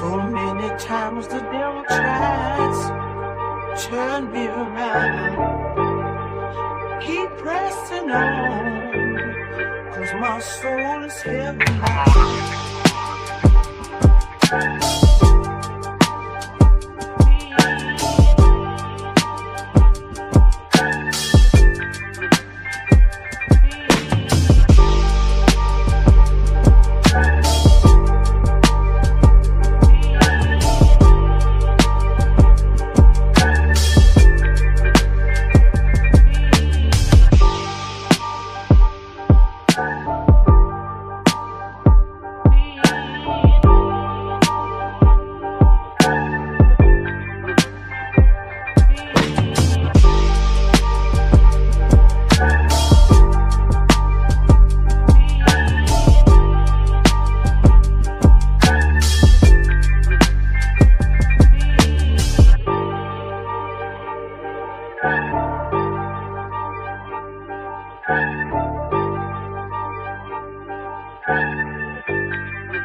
So many times the devil tries to turn me around. Keep pressing on, 'cause my soul is heavy bound.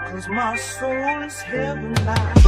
'Cause my soul is heaven bound.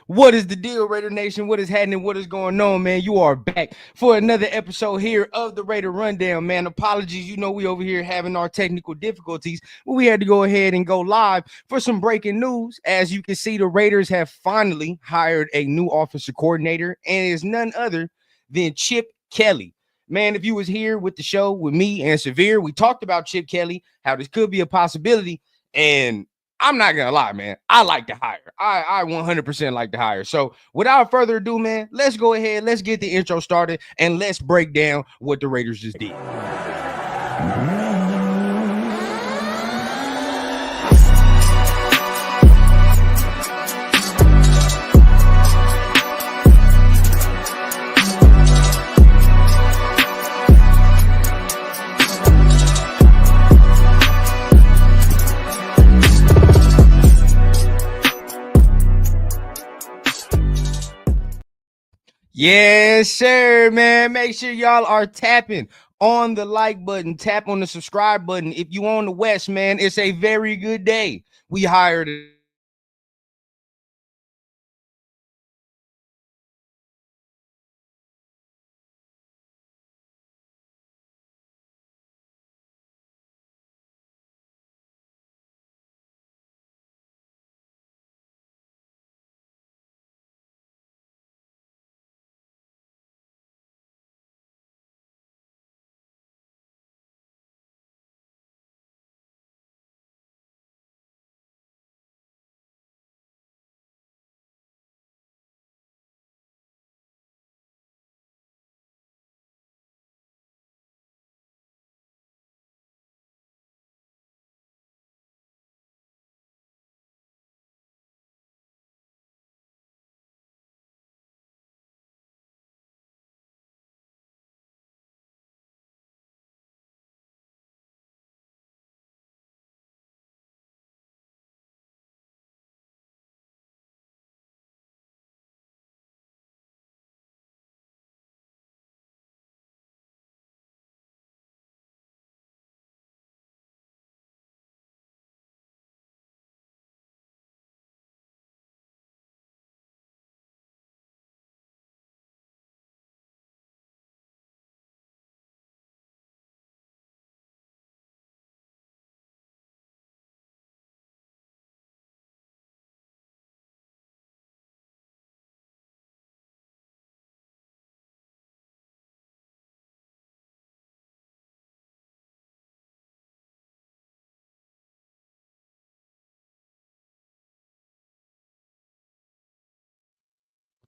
What is the deal, Raider Nation? What is happening? What is going on, man? You are back for another episode here of the Raider Rundown, man. Apologies, you know we over here having our technical difficulties, but we had to go ahead and go live for some breaking news. As you can see, the Raiders have finally hired a new offensive coordinator, and it's none other than Chip Kelly. Man, if you was here with the show with me and Severe, we talked about Chip Kelly, how this could be a possibility, and I'm not gonna lie, man. I like to hire. I 100% like to hire. So without further ado, man, let's go ahead. Let's get the intro started and let's break down what the Raiders just did. Yes, sir, man. Make sure y'all are tapping on the like button, tap on the subscribe button. If you on the West, man, it's a very good day. We hired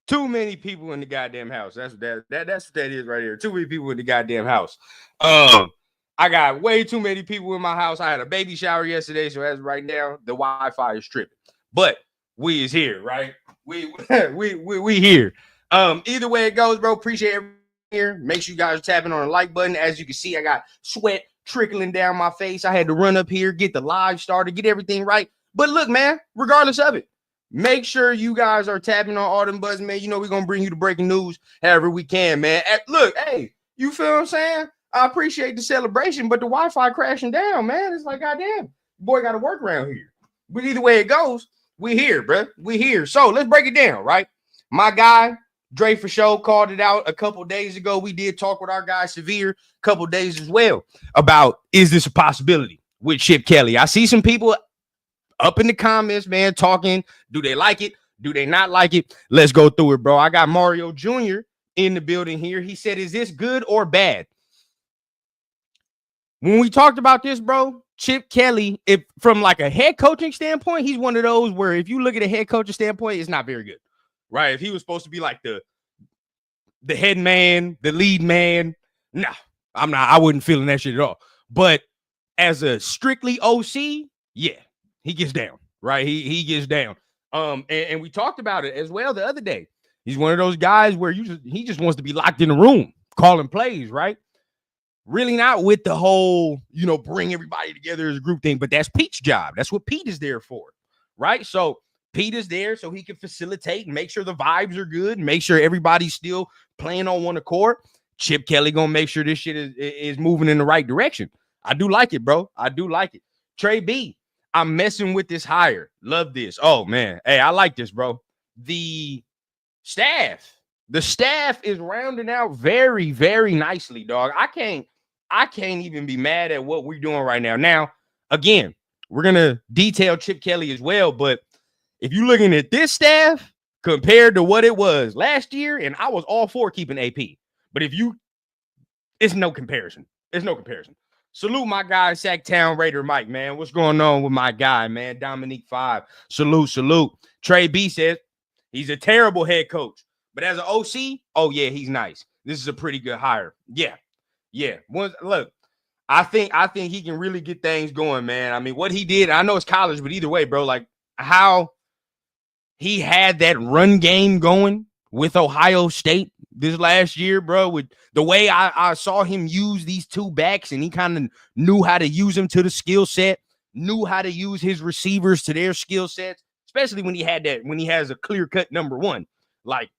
Too many people in the goddamn house. That's what that is right here. Too many people in the goddamn house. I got way too many people in my house. I had a baby shower yesterday, so as right now, the Wi-Fi is tripping. But we is here, right? We here. Either way it goes, bro. Appreciate everyone here. Make sure you guys are tapping on the like button. As you can see, I got sweat trickling down my face. I had to run up here, get the live started, get everything right. But look, man, regardless of it, make sure you guys are tapping on all them buttons, man. You know we're gonna bring you the breaking news however we can, man. Look, hey, you feel what I'm saying? I appreciate the celebration, but the Wi-Fi crashing down, man. It's like, goddamn, boy got to work around here. But either way it goes, we here, bro. We here. So let's break it down, right? My guy, Dre for Show, called it out a couple days ago. We did talk with our guy Severe a couple days as well about, is this a possibility with Chip Kelly? I see some people up in the comments, man, talking. Do they like it? Do they not like it? Let's go through it, bro. I got Mario Jr. in the building here. He said, is this good or bad? When we talked about this, bro, Chip Kelly, if from like a head coaching standpoint, he's one of those where if you look at a head coaching standpoint, it's not very good, right? If he was supposed to be like the head man, the lead man, nah, I'm not. I wouldn't feeling that shit at all. But as a strictly OC, yeah, he gets down, right? He gets down. And we talked about it as well the other day. He's one of those guys where he just wants to be locked in the room, calling plays, right? Really not with the whole, bring everybody together as a group thing, but that's Pete's job. That's what Pete is there for, right? So Pete is there so he can facilitate and make sure the vibes are good, make sure everybody's still playing on one accord. Chip Kelly gonna make sure this shit is moving in the right direction. I do like it, bro. I do like it. Trey B, I'm messing with this hire. Love this. Oh, man. Hey, I like this, bro. The staff is rounding out very, very nicely, dog. I can't even be mad at what we're doing right now. Now, again, we're going to detail Chip Kelly as well, but if you're looking at this staff compared to what it was last year, and I was all for keeping AP, but it's no comparison. There's no comparison. Salute my guy, Sacktown Raider Mike, man. What's going on with my guy, man? Dominique 5. Salute. Trey B says he's a terrible head coach, but as an OC, oh, yeah, he's nice. This is a pretty good hire. Yeah. Look, I think he can really get things going, man. I mean, what he did, I know it's college, but either way, bro, like how he had that run game going with Ohio State this last year, bro, with the way I saw him use these two backs, and he kind of knew how to use them to the skill set, knew how to use his receivers to their skill sets, especially when he has a clear-cut number one, like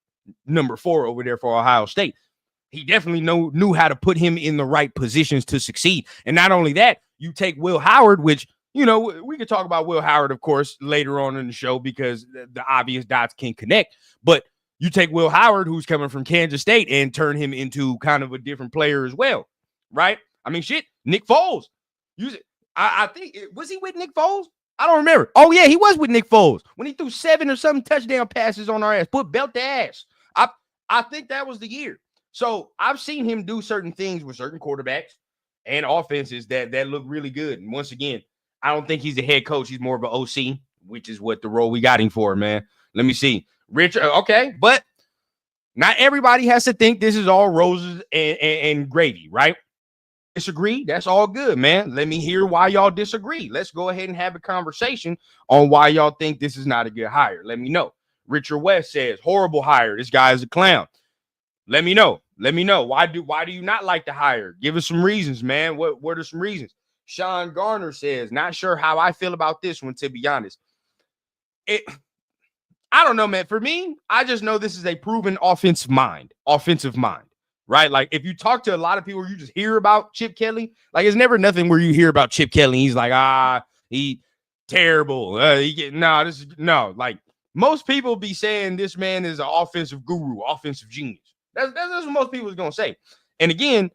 number 4 over there for Ohio State. He definitely knew how to put him in the right positions to succeed. And not only that, you take Will Howard, which, we could talk about Will Howard, of course, later on in the show because the obvious dots can connect. But you take Will Howard, who's coming from Kansas State, and turn him into kind of a different player as well, right? I mean, shit, Nick Foles. I think, was he with Nick Foles? I don't remember. Oh, yeah, he was with Nick Foles when he threw 7 or something touchdown passes on our ass. Belt the ass. I think that was the year. So I've seen him do certain things with certain quarterbacks and offenses that look really good. And once again, I don't think he's a head coach. He's more of an OC, which is what the role we got him for, man. Let me see. Richard, okay, but not everybody has to think this is all roses and gravy, right? Disagree? That's all good, man. Let me hear why y'all disagree. Let's go ahead and have a conversation on why y'all think this is not a good hire. Let me know. Richard West says, horrible hire. This guy is a clown. Let me know. Why do you not like the hire? Give us some reasons, man. What are some reasons? Sean Garner says, not sure how I feel about this one, to be honest. I don't know, man. For me, I just know this is a proven offensive mind, right? Like if you talk to a lot of people, you just hear about Chip Kelly. Like it's never nothing where you hear about Chip Kelly. He's like, he terrible. Like most people be saying this man is an offensive guru, offensive genius. That's what most people is going to say. And again,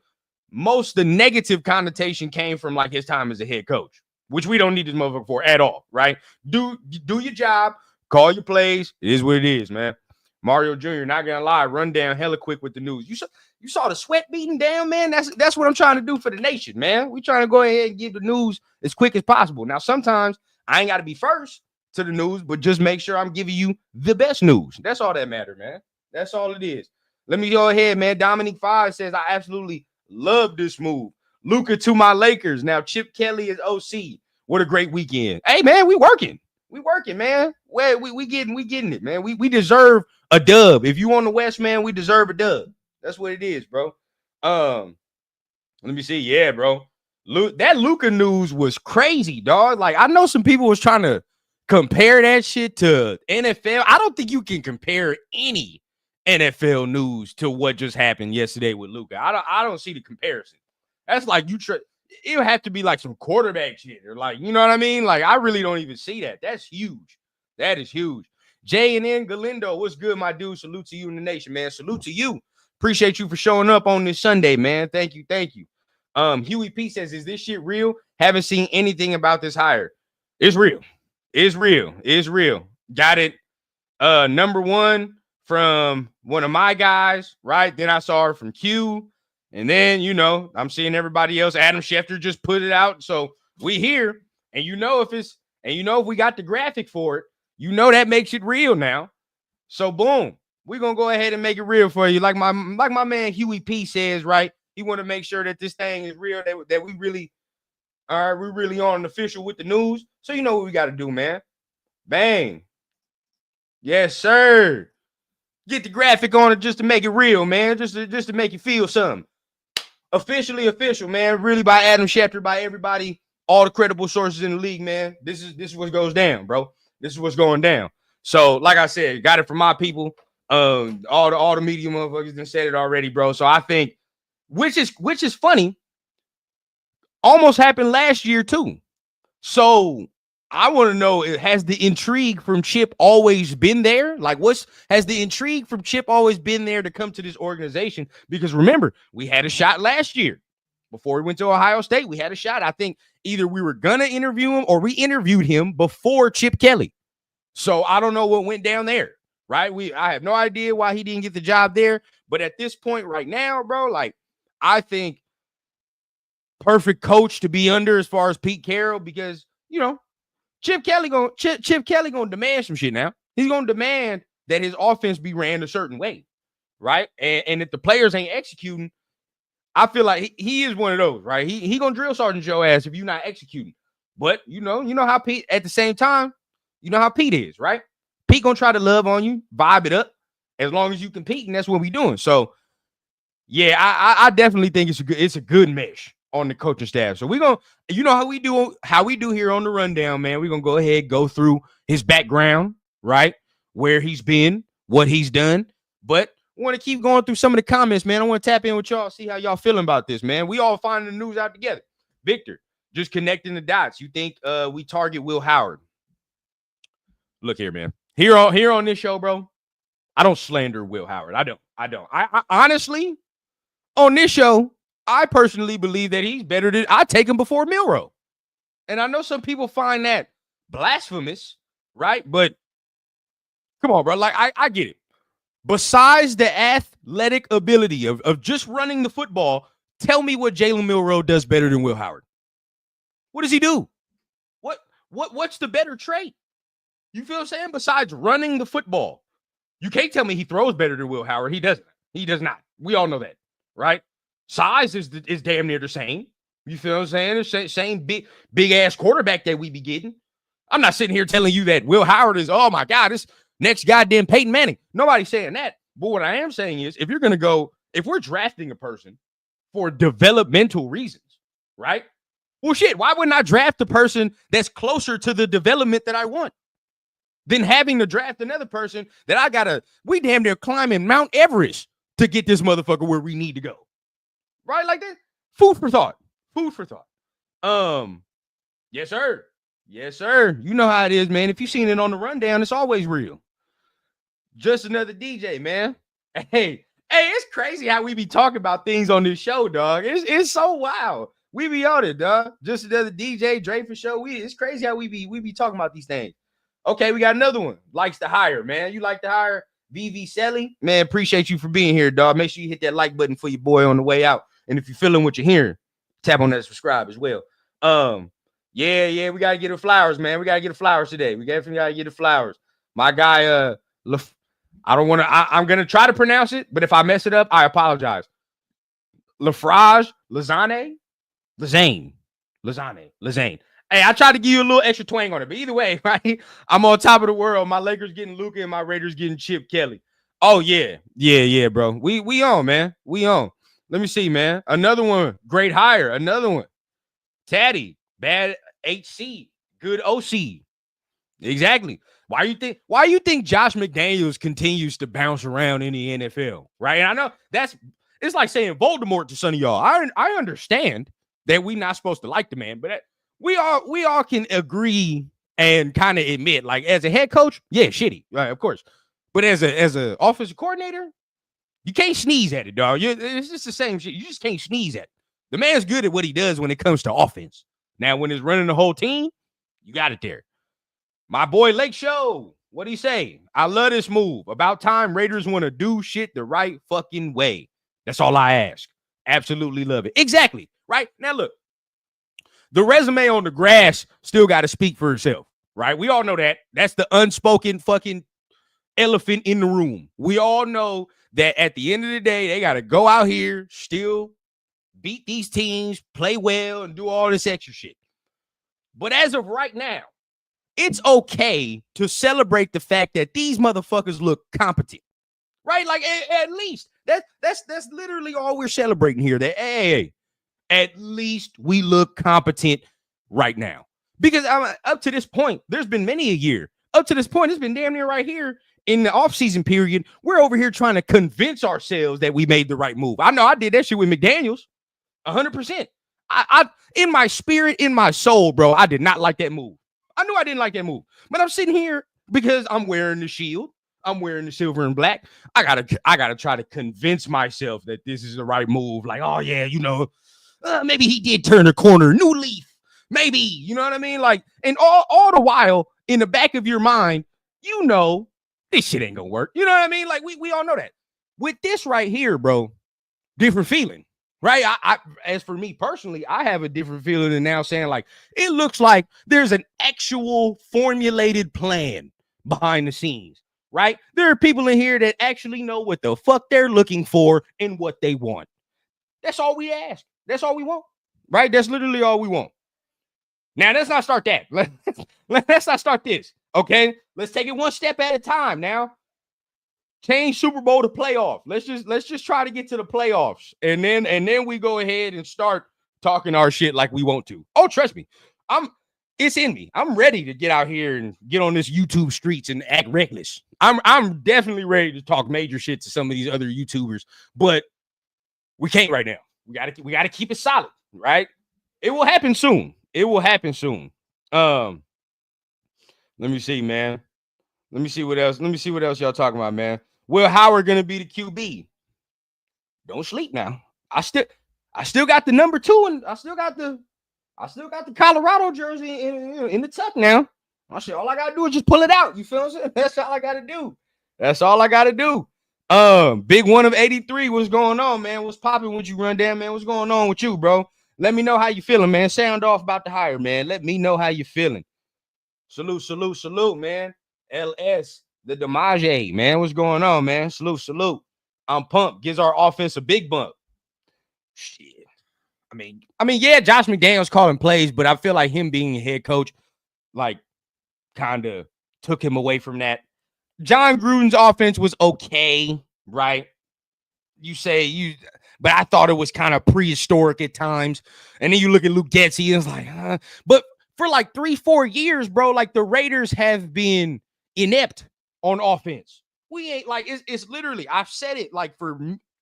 most the negative connotation came from like his time as a head coach, which we don't need this motherfucker for at all, right? Do your job, call your plays. It is what it is, man. Mario Jr., not going to lie, run down hella quick with the news. You saw the sweat beating down, man? That's what I'm trying to do for the nation, man. We trying to go ahead and give the news as quick as possible. Now, sometimes I ain't got to be first to the news, but just make sure I'm giving you the best news. That's all that matters, man. That's all it is. Let me go ahead, man. Dominique 5 says, I absolutely love this move. Luka to my Lakers. Now Chip Kelly is OC. What a great weekend. Hey, man, we working. We working, man. We getting it, man. We deserve a dub. If you on the West, man, we deserve a dub. That's what it is, bro. Let me see. Yeah, bro. That Luka news was crazy, dog. Like, I know some people was trying to compare that shit to NFL. I don't think you can compare any NFL news to what just happened yesterday with Luka. I don't see the comparison. That's like it would have to be like some quarterback shit or like, you know what I mean? Like, I really don't even see that. That's huge. That is huge. J&N Galindo, what's good, my dude? Salute to you in the nation, man. Salute to you. Appreciate you for showing up on this Sunday, man. Thank you. Huey P says, is this shit real? Haven't seen anything about this hire. It's real. It's real. Got it. Number one from one of my guys, right? Then I saw her from Q. And then, you know, I'm seeing everybody else. Adam Schefter just put it out. So we here. And if we got the graphic for it, you know that makes it real now. So boom. We're gonna go ahead and make it real for you. Like my man Huey P says, right? He want to make sure that this thing is real, that we really are we really on official with the news. So you know what we got to do, man. Bang. Yes, sir. Get the graphic on it just to make it real, man. Just to make you feel something. Officially official, man. Really by Adam Schefter, by everybody, all the credible sources in the league, man. This is what goes down, bro. This is what's going down. So, like I said, got it from my people. All the media motherfuckers done said it already, bro. So I think, which is funny, almost happened last year too. So I want to know, has the intrigue from Chip always been there? Like, has the intrigue from Chip always been there to come to this organization? Because remember, we had a shot last year. Before we went to Ohio State, we had a shot. I think either we were going to interview him or we interviewed him before Chip Kelly. So I don't know what went down there, right? I have no idea why he didn't get the job there. But at this point right now, bro, like, I think perfect coach to be under as far as Pete Carroll, because, you know, Chip Kelly gonna demand some shit now. He's gonna demand that his offense be ran a certain way, right? And if the players ain't executing, I feel like he is one of those, right? He gonna drill sergeant your ass if you're not executing. But you know how Pete, at the same time, you know how Pete is, right? Pete gonna try to love on you, vibe it up, as long as you compete, and that's what we doing. So yeah, I definitely think it's a good mesh on the coaching staff. So we're gonna, you know how we do here on the rundown, man. We're gonna go ahead, go through his background, right? Where he's been, what he's done. But I want to keep going through some of the comments, man. I want to tap in with y'all, see how y'all feeling about this, man. We all finding the news out together. Victor, just connecting the dots. You think we target Will Howard? Look here, man. Here on this show, bro, I don't slander Will Howard. I don't. I honestly, on this show, I personally believe that he's better than, I take him before Milroe. And I know some people find that blasphemous, right? But come on, bro. Like, I get it. Besides the athletic ability of just running the football, tell me what Jalen Milroe does better than Will Howard. What does he do? What's the better trait? You feel what I'm saying? Besides running the football. You can't tell me he throws better than Will Howard. He doesn't. He does not. We all know that, right? Size is damn near the same. You feel what I'm saying? The same big ass quarterback that we be getting. I'm not sitting here telling you that Will Howard is, oh my God, this next goddamn Peyton Manning. Nobody's saying that. But what I am saying is, if we're drafting a person for developmental reasons, right? Well, shit, why wouldn't I draft the person that's closer to the development that I want than having to draft another person that we damn near climbing Mount Everest to get this motherfucker where we need to go. Right? Like that. Food for thought. Yes, sir. You know how it is, man. If you've seen it on the rundown, it's always real. Just another DJ, man. Hey, it's crazy how we be talking about things on this show, dog. It's so wild. We be on it, dog. Just another DJ, Dreyfus show. It's crazy how we be talking about these things. Okay, we got another one. Likes to hire, man. You like to hire VV Selly? Man, appreciate you for being here, dog. Make sure you hit that like button for your boy on the way out. And if you're feeling what you're hearing, tap on that subscribe as well. Yeah, we gotta get the flowers, man. We gotta get the flowers today. We gotta get the flowers. My guy, I don't want to. I'm gonna try to pronounce it, but if I mess it up, I apologize. Lafrage, Lazane. Hey, I tried to give you a little extra twang on it, but either way, right? I'm on top of the world. My Lakers getting Luka and my Raiders getting Chip Kelly. Oh yeah, bro. We on, man. We on. Let me see, man. Another one, great hire. Another one, Taddy, bad HC, good OC. Exactly. Why you think Josh McDaniels continues to bounce around in the NFL, right? And I know it's like saying Voldemort to some of y'all. I understand that we're not supposed to like the man, but we all can agree and kind of admit, like, as a head coach, yeah, shitty, right? Of course. But as a offensive coordinator, you can't sneeze at it, dog. It's just the same shit. You just can't sneeze at it. The man's good at what he does when it comes to offense. Now, when it's running the whole team, you got it there. My boy Lake Show, what'd he say? I love this move. About time Raiders want to do shit the right fucking way. That's all I ask. Absolutely love it. Exactly. Right? Now, look, the resume on the grass still got to speak for itself, right? We all know that. That's the unspoken fucking elephant in the room. We all know that at the end of the day, they got to go out here, still beat these teams, play well, and do all this extra shit. But as of right now, it's okay to celebrate the fact that these motherfuckers look competent, right? Like at least that's literally all we're celebrating here. That hey, at least we look competent right now. Because up to this point, there's been many a year. Up to this point, it's been damn near right here in the offseason period. We're over here trying to convince ourselves that we made the right move. I know I did that shit with McDaniels, 100%. I in my spirit, in my soul, bro, I did not like that move. I knew I didn't like that move, but I'm sitting here because I'm wearing the shield. I'm wearing the silver and black. I gotta try to convince myself that this is the right move. Like, oh yeah, maybe he did turn a corner, new leaf, maybe, you know what I mean? Like, and all the while in the back of your mind, this shit ain't gonna work. You know what I mean? Like, we all know that. With this right here, bro, different feeling. Right. I as for me personally, I have a different feeling than now saying, like, it looks like there's an actual formulated plan behind the scenes. Right. There are people in here that actually know what the fuck they're looking for and what they want. That's all we ask. That's all we want. Right. That's literally all we want. Now, let's not start that. Let's not start this. OK, let's take it one step at a time now. Change Super Bowl to playoff. Let's just try to get to the playoffs, and then we go ahead and start talking our shit like we want to. Oh, trust me, it's in me. I'm ready to get out here and get on this YouTube streets and act reckless. I'm definitely ready to talk major shit to some of these other YouTubers, but we can't right now. We gotta keep it solid, right? It will happen soon. Let me see, man. Let me see what else y'all talking about, man. Will Howard gonna be the QB? Don't sleep now. I still got the number 2, and I still got the Colorado jersey in the tuck now. All I gotta do is just pull it out. You feel what I'm saying? That's all I gotta do. Big one of 83. What's going on, man? What's popping with you, Rundown, man? What's going on with you, bro? Let me know how you feeling, man. Sound off about the hire, man. Let me know how you feeling. Salute, man. LS, the Damage, man. What's going on, man? Salute. I'm pumped. Gives our offense a big bump. Shit. I mean, yeah, Josh McDaniels calling plays, but I feel like him being a head coach, like, kind of took him away from that. John Gruden's offense was okay, right? But I thought it was kind of prehistoric at times. And then you look at Luke Getsy, and it's like, but for like 3-4 years, bro, like, the Raiders have been inept on offense. We ain't like, it's literally, I've said it like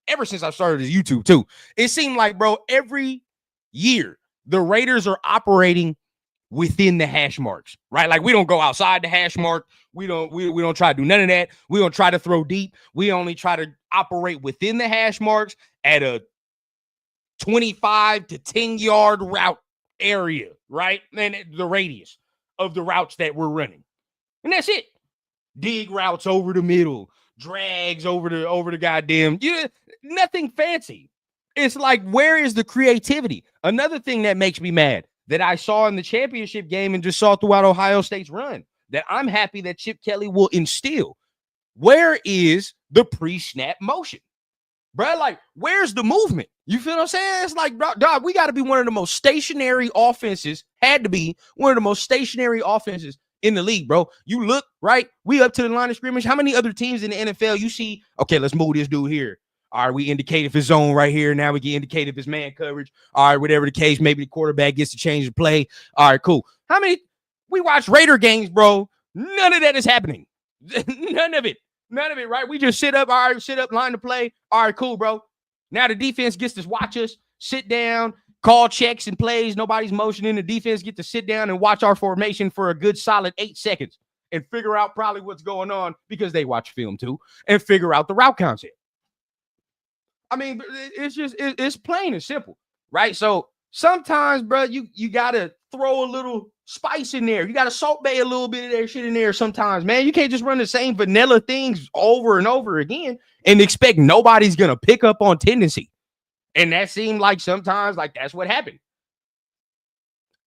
ever since I started this YouTube too. It seemed like, bro, every year the Raiders are operating within the hash marks, right? Like, we don't go outside the hash mark. We don't try to do none of that. We don't try to throw deep. We only try to operate within the hash marks at a 25 to 10 yard route area, right? And the radius of the routes that we're running. And that's it. Dig routes over the middle, drags over the goddamn, nothing fancy. It's like, where is the creativity? Another thing that makes me mad that I saw in the championship game and just saw throughout Ohio State's run, that I'm happy that Chip Kelly will instill. where is the pre-snap motion? Bro, like, where's the movement? You feel what I'm saying? It's like, bro, dog, we got to be one of the most stationary offenses, had to be one of the most stationary offenses in the league, bro. You look, right? We up to the line of scrimmage. How many other teams in the NFL you see, okay, let's move this dude here. All right, we indicate if it's zone right here. Now we can indicate if it's man coverage. All right, whatever the case, maybe the quarterback gets to change the play. All right, cool. How many? We watch Raider games, bro. None of that is happening. None of it. None of it, right? We just sit up, all right, sit up, line to play. All right, cool, bro. Now the defense gets to watch us, sit down, call checks and plays. Nobody's motioning. The defense get to sit down and watch our formation for a good solid 8 seconds and figure out probably what's going on because they watch film too and figure out the route concept. I mean, it's just, it's plain and simple, right? So sometimes, bro, you got to throw a little spice in there. You got to salt bay a little bit of that shit in there sometimes, man. You can't just run the same vanilla things over and over again and expect nobody's going to pick up on tendency. And that seemed like sometimes like that's what happened.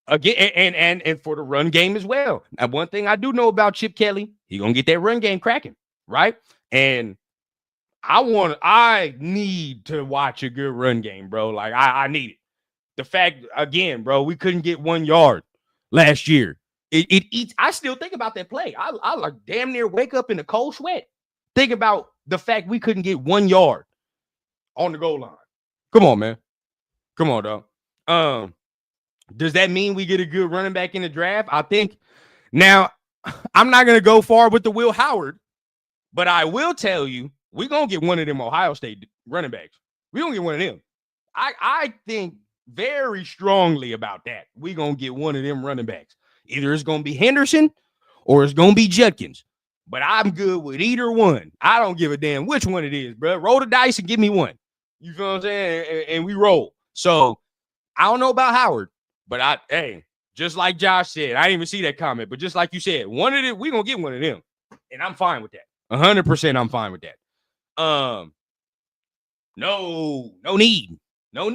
Again, and for the run game as well. Now, one thing I do know about Chip Kelly, he going to get that run game cracking, right? And I need to watch a good run game, bro. Like I need it. The fact, again, bro, we couldn't get 1 yard last year. It eats. I still think about that play. I like damn near wake up in a cold sweat. Think about the fact we couldn't get 1 yard on the goal line. Come on, man. Come on, dog. Does that mean we get a good running back in the draft? I think. Now, I'm not going to go far with the Will Howard, but I will tell you, we're going to get one of them Ohio State running backs. We're going to get one of them. I think very strongly about that. We're going to get one of them running backs. Either it's going to be Henderson or it's going to be Judkins. But I'm good with either one. I don't give a damn which one it is, bro. Roll the dice and give me one. You feel what I'm saying? And we roll. So I don't know about Howard, but hey, just like Josh said, I didn't even see that comment, but just like you said, one of them, we're going to get one of them. And I'm fine with that. 100% I'm fine with that. No need. Not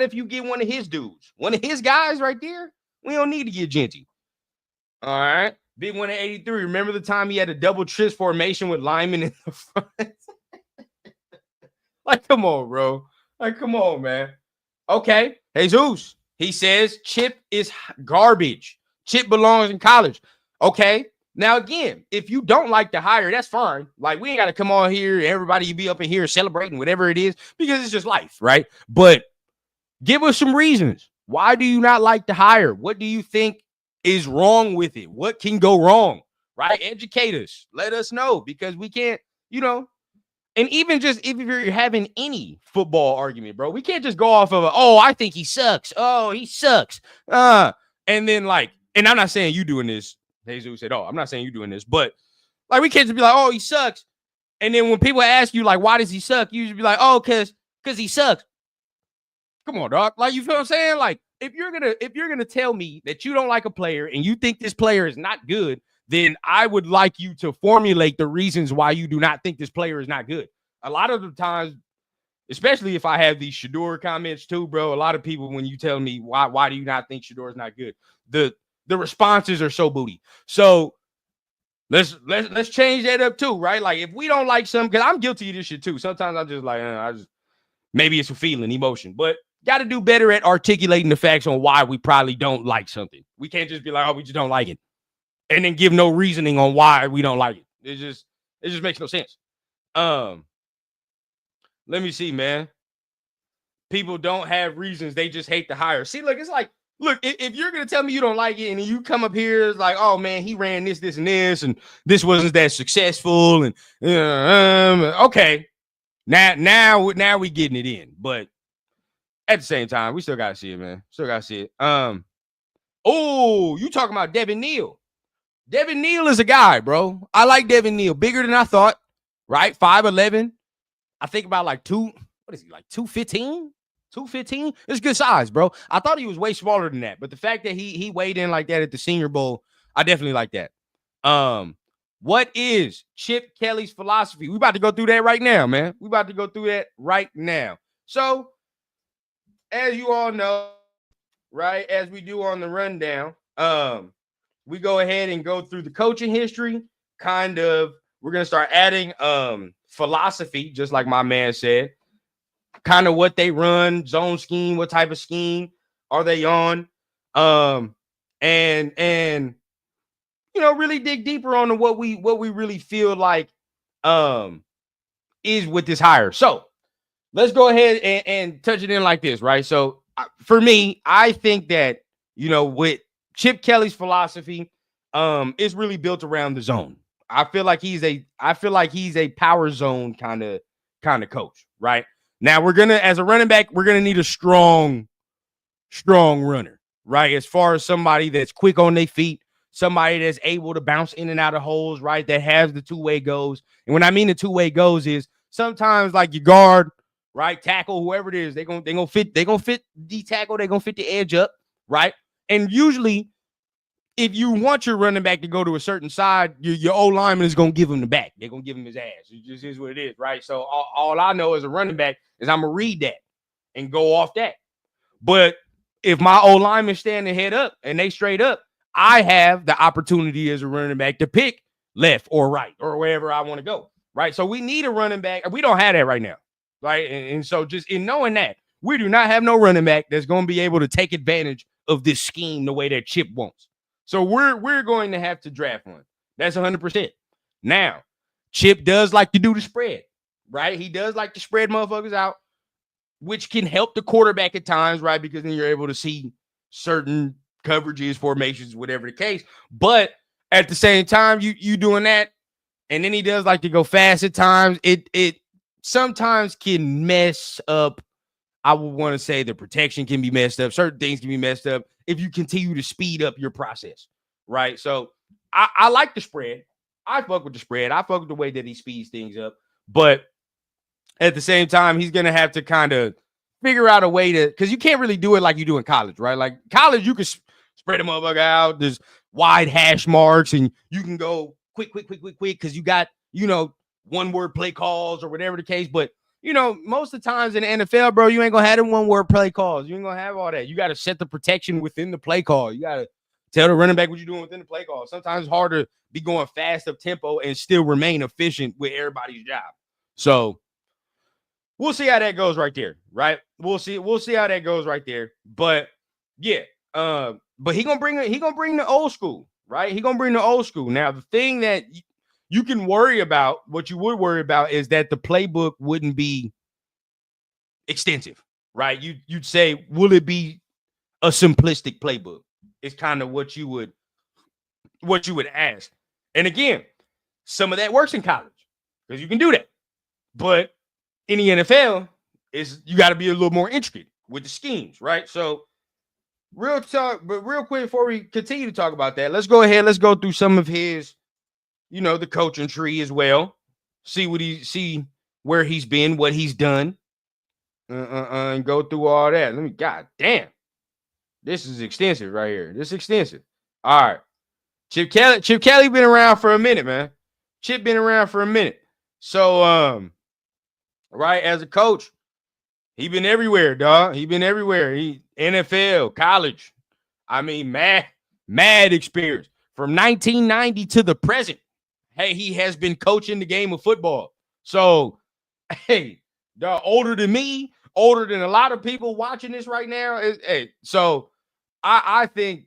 if you get one of his dudes. One of his guys right there, we don't need to get Genty. All right. Big one at 83. Remember the time he had a double tris formation with Lyman in the front? Like, come on, bro. Like, come on, man. Okay. Jesus. He says Chip is garbage. Chip belongs in college. Okay. Now, again, if you don't like the hire, that's fine. Like, we ain't got to come on here, everybody be up in here celebrating whatever it is, because it's just life, right? But give us some reasons. Why do you not like the hire? What do you think is wrong with it? What can go wrong, right? Educate us. Let us know, because we can't, and even just if you're having any football argument, bro, we can't just go off of, I think he sucks. Oh, he sucks. And then and I'm not saying you doing this. Jesus said, I'm not saying you doing this, but like, we can't just be like, oh, he sucks. And then when people ask you, like, why does he suck? You should be like, oh, because he sucks. Come on, dog. Like, you feel what I'm saying? Like, if you're gonna tell me that you don't like a player and you think this player is not good, then I would like you to formulate the reasons why you do not think this player is not good. A lot of the times, especially if I have these Shedeur comments too, bro, a lot of people, when you tell me why do you not think Shedeur is not good, the responses are so booty. So let's change that up too, right? Like, if we don't like something, because I'm guilty of this shit too. Sometimes I'm just like, maybe it's a feeling, emotion, but got to do better at articulating the facts on why we probably don't like something. We can't just be like, oh, we just don't like it, and then give no reasoning on why we don't like it. It just makes no sense. Let me see, man. People don't have reasons. They just hate the hire. See, look, it's like, look, if you're going to tell me you don't like it and you come up here like, oh, man, he ran this, and this, and this wasn't that successful. And okay, now we getting it in. But at the same time, we still got to see it, man. Still got to see it. Oh, you talking about Devin Neal. Devin Neal is a guy, bro. I like Devin Neal. Bigger than I thought, right? 5'11". I think about like 215? 215? It's good size, bro. I thought he was way smaller than that, but the fact that he weighed in like that at the Senior Bowl, I definitely like that. What is Chip Kelly's philosophy? We about to go through that right now, man. We about to go through that right now. So, as you all know, right, as we do on the rundown, we go ahead and go through the coaching history, we're gonna start adding philosophy, just like my man said, kind of what they run, zone scheme, what type of scheme are they on, and really dig deeper on what we really feel like is with this hire. So let's go ahead and touch it in like this, right? So for me, I think that with Chip Kelly's philosophy, it's really built around the zone. I feel like he's a power zone kind of coach, right? Now as a running back, we're gonna need a strong runner, right? As far as somebody that's quick on their feet, somebody that's able to bounce in and out of holes, right? That has the two-way goes. And when I mean the two-way goes is sometimes like your guard, right? Tackle, whoever it is, they're gonna fit the tackle, they're gonna fit the edge up, right? And usually, if you want your running back to go to a certain side, your O lineman is gonna give him the back. They're gonna give him his ass. It just is what it is, right? So all I know as a running back is I'm gonna read that and go off that. But if my O lineman standing head up and they straight up, I have the opportunity as a running back to pick left or right or wherever I want to go, right? So we need a running back. We don't have that right now, right? And so just in knowing that, we do not have no running back that's going to be able to take advantage of this scheme the way that Chip wants. So we're going to have to draft one. That's 100%. Now, Chip does like to do the spread, right? He does like to spread motherfuckers out, which can help the quarterback at times, right? Because then you're able to see certain coverages, formations, whatever the case. But at the same time, you doing that, and then he does like to go fast at times. It sometimes can mess up. I would want to say the protection can be messed up. Certain things can be messed up if you continue to speed up your process, right? So I like the spread. I fuck with the spread. I fuck with the way that he speeds things up. But at the same time, he's going to have to kind of figure out a way to, because you can't really do it like you do in college, right? Like college, you can spread a motherfucker out. There's wide hash marks and you can go quick because you got, one word play calls or whatever the case. But, most of the times in the NFL, bro, you ain't going to have them one word play calls. You ain't going to have all that. You got to set the protection within the play call. You got to tell the running back what you're doing within the play call. Sometimes it's hard to be going fast up tempo and still remain efficient with everybody's job. So we'll see how that goes right there, right? We'll see how that goes right there. But yeah, but he gonna bring the old school, right? He gonna bring the old school. Now, the thing that you can worry about, what you would worry about, is that the playbook wouldn't be extensive, right? You'd say, will it be a simplistic playbook? It's kind of what you would ask. And again, some of that works in college because you can do that, but in the NFL, you got to be a little more intricate with the schemes, right? So real talk, but real quick before we continue to talk about that, let's go ahead. Let's go through some of his, the coaching tree as well. See where he's been, what he's done, and go through all that. God damn, this is extensive right here. This is extensive. All right, Chip Kelly been around for a minute, man. Chip been around for a minute. So right, as a coach, he been everywhere, dog. He been everywhere. He NFL, college. I mean, mad experience from 1990 to the present. Hey, he has been coaching the game of football. So, hey, dog, older than me, older than a lot of people watching this right now. Hey, so I think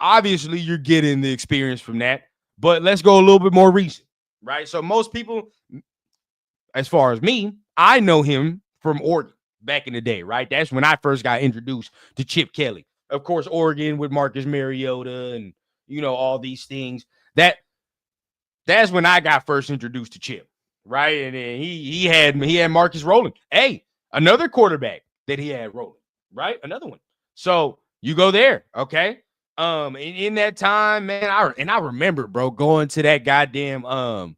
obviously you're getting the experience from that. But let's go a little bit more recent, right? So most people, as far as me, I know him from Oregon back in the day, right? That's when I first got introduced to Chip Kelly. Of course, Oregon with Marcus Mariota and, all these things. That's when I got first introduced to Chip, right? And then he had Marcus rolling. Hey, another quarterback that he had rolling, right? Another one. So you go there, okay? In that time, man, I remember, bro, going to that goddamn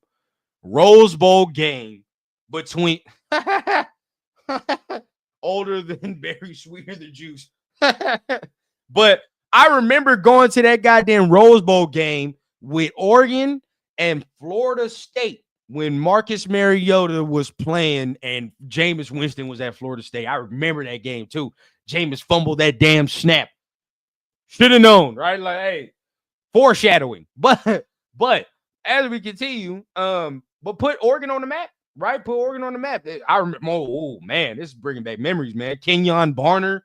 Rose Bowl game between older than berry, sweeter than juice. But I remember going to that goddamn Rose Bowl game with Oregon and Florida State when Marcus Mariota was playing and Jameis Winston was at Florida State. I remember that game too. Jameis fumbled that damn snap. Should have known, right? Like, hey, foreshadowing. But as we continue, but put Oregon on the map, right? Put Oregon on the map. I remember, oh man, this is bringing back memories, man. Kenyon Barner,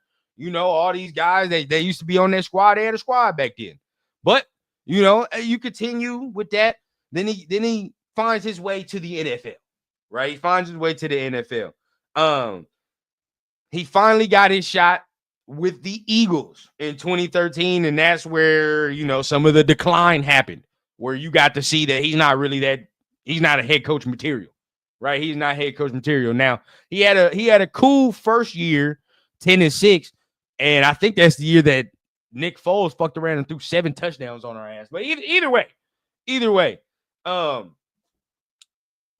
all these guys, they used to be on that squad. They had a squad back then. But, you continue with that. Then he finds his way to the NFL, right? He finds his way to the NFL. He finally got his shot with the Eagles in 2013, and that's where, some of the decline happened, where you got to see that he's not a head coach material, right? He's not head coach material. Now, he had a cool first year, 10-6, and I think that's the year that Nick Foles fucked around and threw 7 touchdowns on our ass. But either way,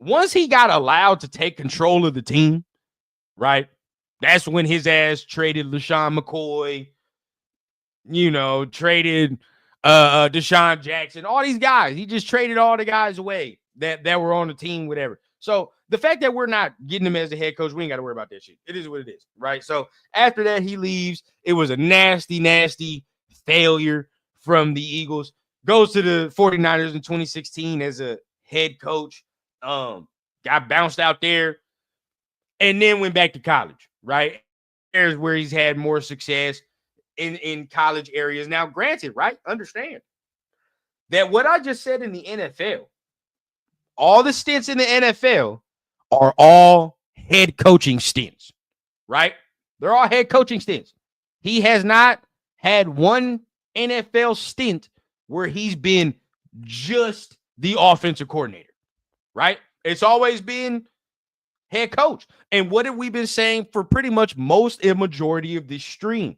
once he got allowed to take control of the team, right? That's when his ass traded LaShawn McCoy, traded Deshaun Jackson, all these guys. He just traded all the guys away that were on the team, whatever. So the fact that we're not getting him as a head coach, we ain't got to worry about that shit. It is what it is, right? So after that, he leaves. It was a nasty, nasty failure from the Eagles. Goes to the 49ers in 2016 as a head coach. Got bounced out there and then went back to college, right? There's where he's had more success in college areas. Now, granted, right? Understand that what I just said in the NFL, all the stints in the NFL are all head coaching stints, right? They're all head coaching stints. He has not had one NFL stint where he's been just the offensive coordinator, right? It's always been head coach. And what have we been saying for pretty much a majority of this stream?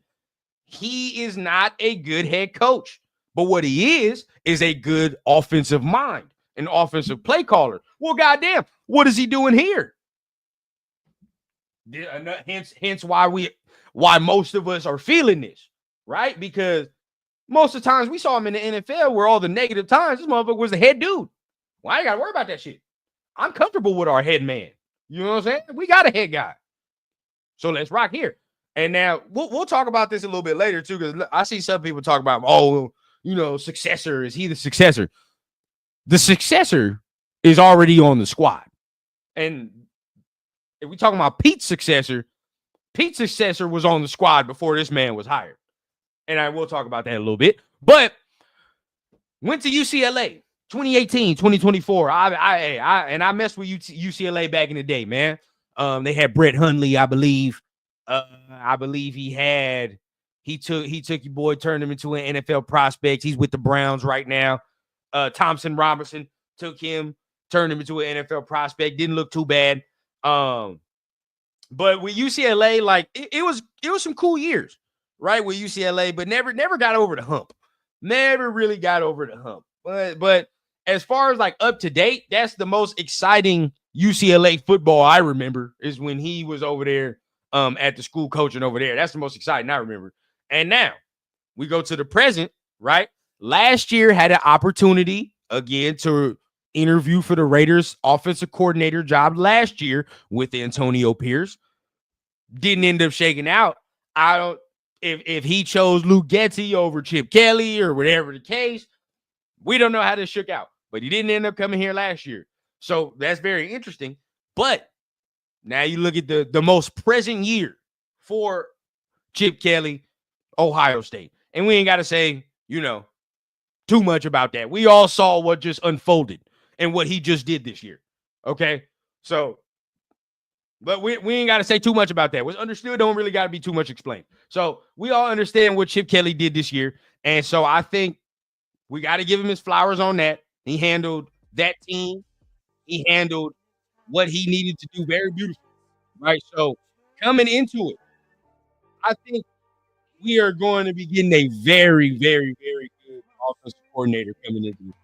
He is not a good head coach, but what he is a good offensive mind, an offensive play caller. Well, goddamn, what is he doing here? Hence why most of us are feeling this, right? Because most of the times we saw him in the NFL where all the negative times, this motherfucker was the head dude. Well, I ain't got to worry about that shit. I'm comfortable with our head man. You know what I'm saying? We got a head guy. So let's rock here. And now we'll talk about this a little bit later too, because I see some people talk about, successor. Is he the successor? The successor is already on the squad. And if we talking about Pete's successor was on the squad before this man was hired. And I will talk about that a little bit. But went to UCLA 2018, 2024. I messed with UCLA back in the day, man. They had Brett Hundley, I believe. I believe he took your boy, turned him into an NFL prospect. He's with the Browns right now. Thompson Robinson took him, turned him into an NFL prospect. Didn't look too bad. But with UCLA, like it was some cool years, right? With UCLA, but never got over the hump. Never really got over the hump. But as far as like up to date, that's the most exciting UCLA football I remember is when he was over there at the school coaching over there. That's the most exciting I remember. And now we go to the present, right? Last year had an opportunity again to interview for the Raiders offensive coordinator job last year with Antonio Pierce. Didn't end up shaking out. If he chose Luke Getsy over Chip Kelly or whatever the case, we don't know how this shook out. But he didn't end up coming here last year. So that's very interesting. But now you look at the most present year for Chip Kelly, Ohio State. And we ain't got to say, too much about that. We all saw what just unfolded and what he just did this year. Okay? So, but we ain't got to say too much about that. What's understood don't really got to be too much explained. So we all understand what Chip Kelly did this year. And so I think we got to give him his flowers on that. He handled that team. He handled what he needed to do very beautifully, right? So coming into it, I think we are going to be getting a very, very, very good offensive coordinator coming into it.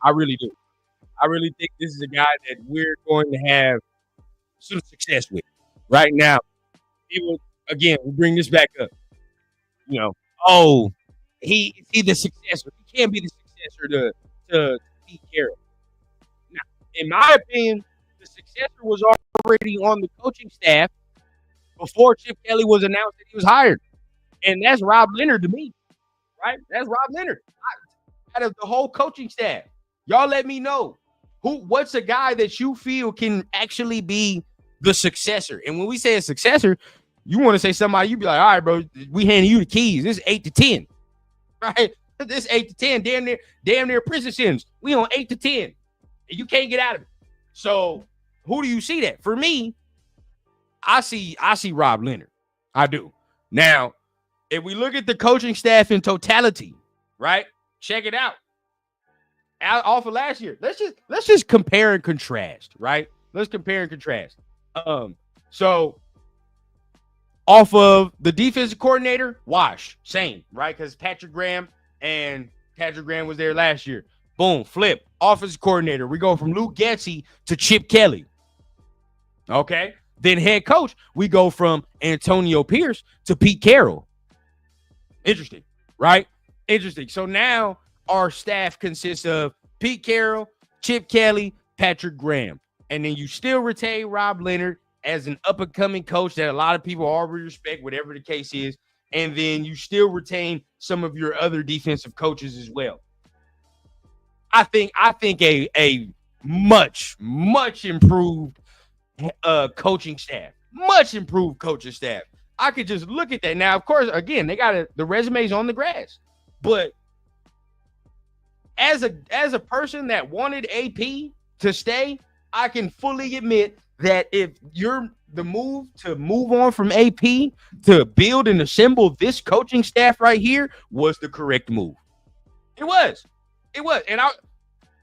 I really do. I really think this is a guy that we're going to have some success with. Right now, people, again, we bring this back up. He the successor. He can't be the successor to Pete Carroll. Now, in my opinion, the successor was already on the coaching staff before Chip Kelly was announced that he was hired. And that's Rob Leonard to me, right? That's Rob Leonard. Out of the whole coaching staff, Y'all let me know what's a guy that you feel can actually be the successor. And when we say a successor, you want to say somebody, you be like, all right, bro, we handing you the keys. This is 8 to 10, right? This 8 to 10, damn near prison sentence. We on 8 to 10, and you can't get out of it. So who do you see that? For me, I see Rob Leonard. I do. Now, if we look at the coaching staff in totality, right? Check it out. Off of last year, let's just compare and contrast, right? Let's compare and contrast. So off of the defensive coordinator, wash, same, right? Because Patrick Graham was there last year. Boom, flip. Offensive coordinator, we go from Luke Getsy to Chip Kelly. Okay. Then head coach, we go from Antonio Pierce to Pete Carroll. Interesting, right? Interesting. So now our staff consists of Pete Carroll, Chip Kelly, Patrick Graham. And then you still retain Rob Leonard as an up-and-coming coach that a lot of people already respect, whatever the case is. And then you still retain some of your other defensive coaches as well. I think a much improved coaching staff. Much improved coaching staff. I could just look at that. Now, of course, again, they got the resumes on the grass. But as a person that wanted AP to stay, I can fully admit that if you're the move on from AP to build and assemble this coaching staff right here was the correct move. It was. And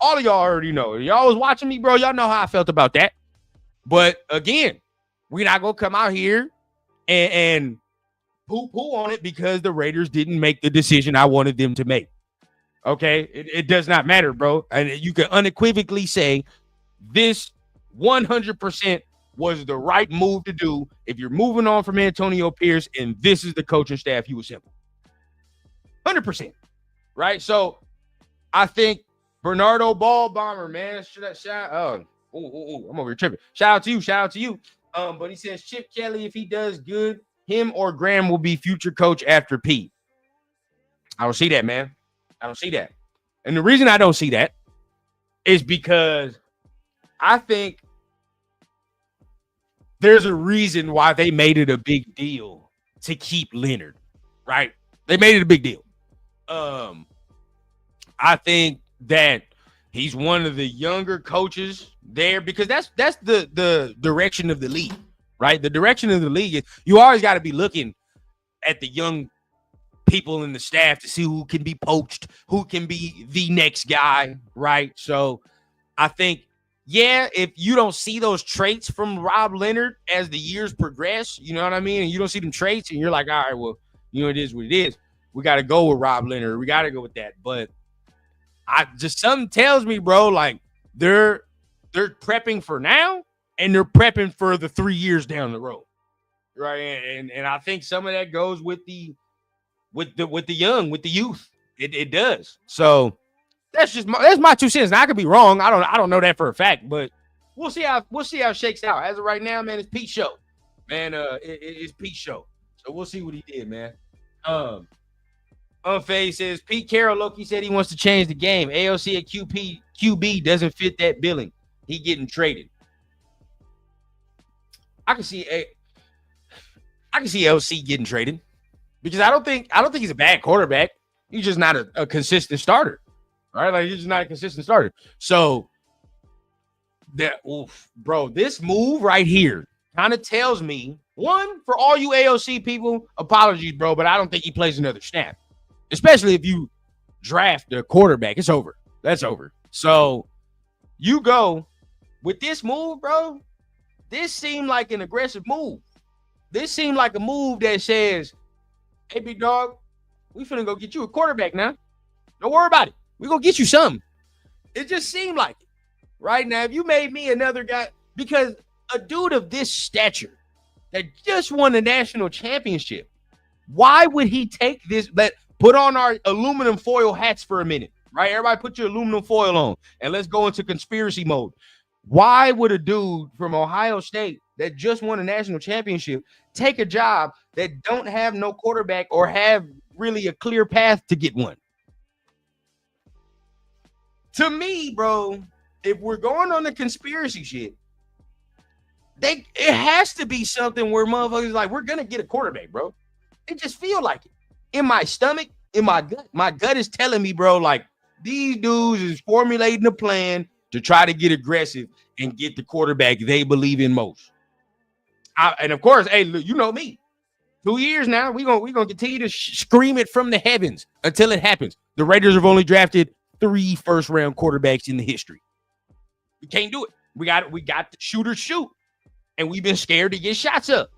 all of y'all already know. Y'all was watching me, bro. Y'all know how I felt about that. But again, we're not going to come out here and poo-poo on it because the Raiders didn't make the decision I wanted them to make. Okay? It does not matter, bro. And you can unequivocally say this 100% was the right move to do if you're moving on from Antonio Pierce and this is the coaching staff you assemble. 100%. Right? So I think Bernardo Ball Bomber, man. I'm over here tripping. Shout out to you. But he says Chip Kelly, if he does good, him or Graham will be future coach after Pete. I don't see that, man. I don't see that. And the reason I don't see that is because I think there's a reason why they made it a big deal to keep Leonard, right? They made it a big deal. I think that he's one of the younger coaches there because that's the direction of the league, right? The direction of the league is you always got to be looking at the young people in the staff to see who can be poached, who can be the next guy, right? So I think, yeah, if you don't see those traits from Rob Leonard as the years progress, you know what I mean? And you don't see them traits and you're like, all right, well, you know, it is what it is. We got to go with Rob Leonard. We got to go with that. But something tells me, bro, like they're prepping for now and they're prepping for the 3 years down the road, right? And I think some of that goes with the youth. It does. So that's my 2 cents. Now I could be wrong. I don't know that for a fact, but we'll see how it shakes out. As of right now, man, it's Pete's show, man. It's Pete's show. So we'll see what he did, man. Unfazed says Pete Carroll, Loki said he wants to change the game. AOC at QB doesn't fit that billing. He getting traded. I can see LC getting traded because I don't think he's a bad quarterback. He's just not a consistent starter, right? Like he's just not a consistent starter. So bro, this move right here kind of tells me, one, for all you AOC people, apologies, bro, but I don't think he plays another snap. Especially if you draft a quarterback. It's over. That's over. So you go with this move, bro. This seemed like an aggressive move. This seemed like a move that says, hey, big dog, we finna go get you a quarterback now. Don't worry about it. We're going to get you something. It just seemed like it. Right now, if you made me another guy, because a dude of this stature that just won the national championship, why would he take this? Put on our aluminum foil hats for a minute, right? Everybody put your aluminum foil on and let's go into conspiracy mode. Why would a dude from Ohio State that just won a national championship take a job that don't have no quarterback or have really a clear path to get one? To me, bro, if we're going on the conspiracy shit, it has to be something where motherfuckers like, we're gonna get a quarterback, bro. It just feel like it. In my stomach, in my gut is telling me, bro, like these dudes is formulating a plan to try to get aggressive and get the quarterback they believe in most. And of course, hey, look, you know me. 2 years now, we're gonna continue to scream it from the heavens until it happens. The Raiders have only drafted 3 first-round quarterbacks in the history. We can't do it. We got to shoot or shoot, and we've been scared to get shots up.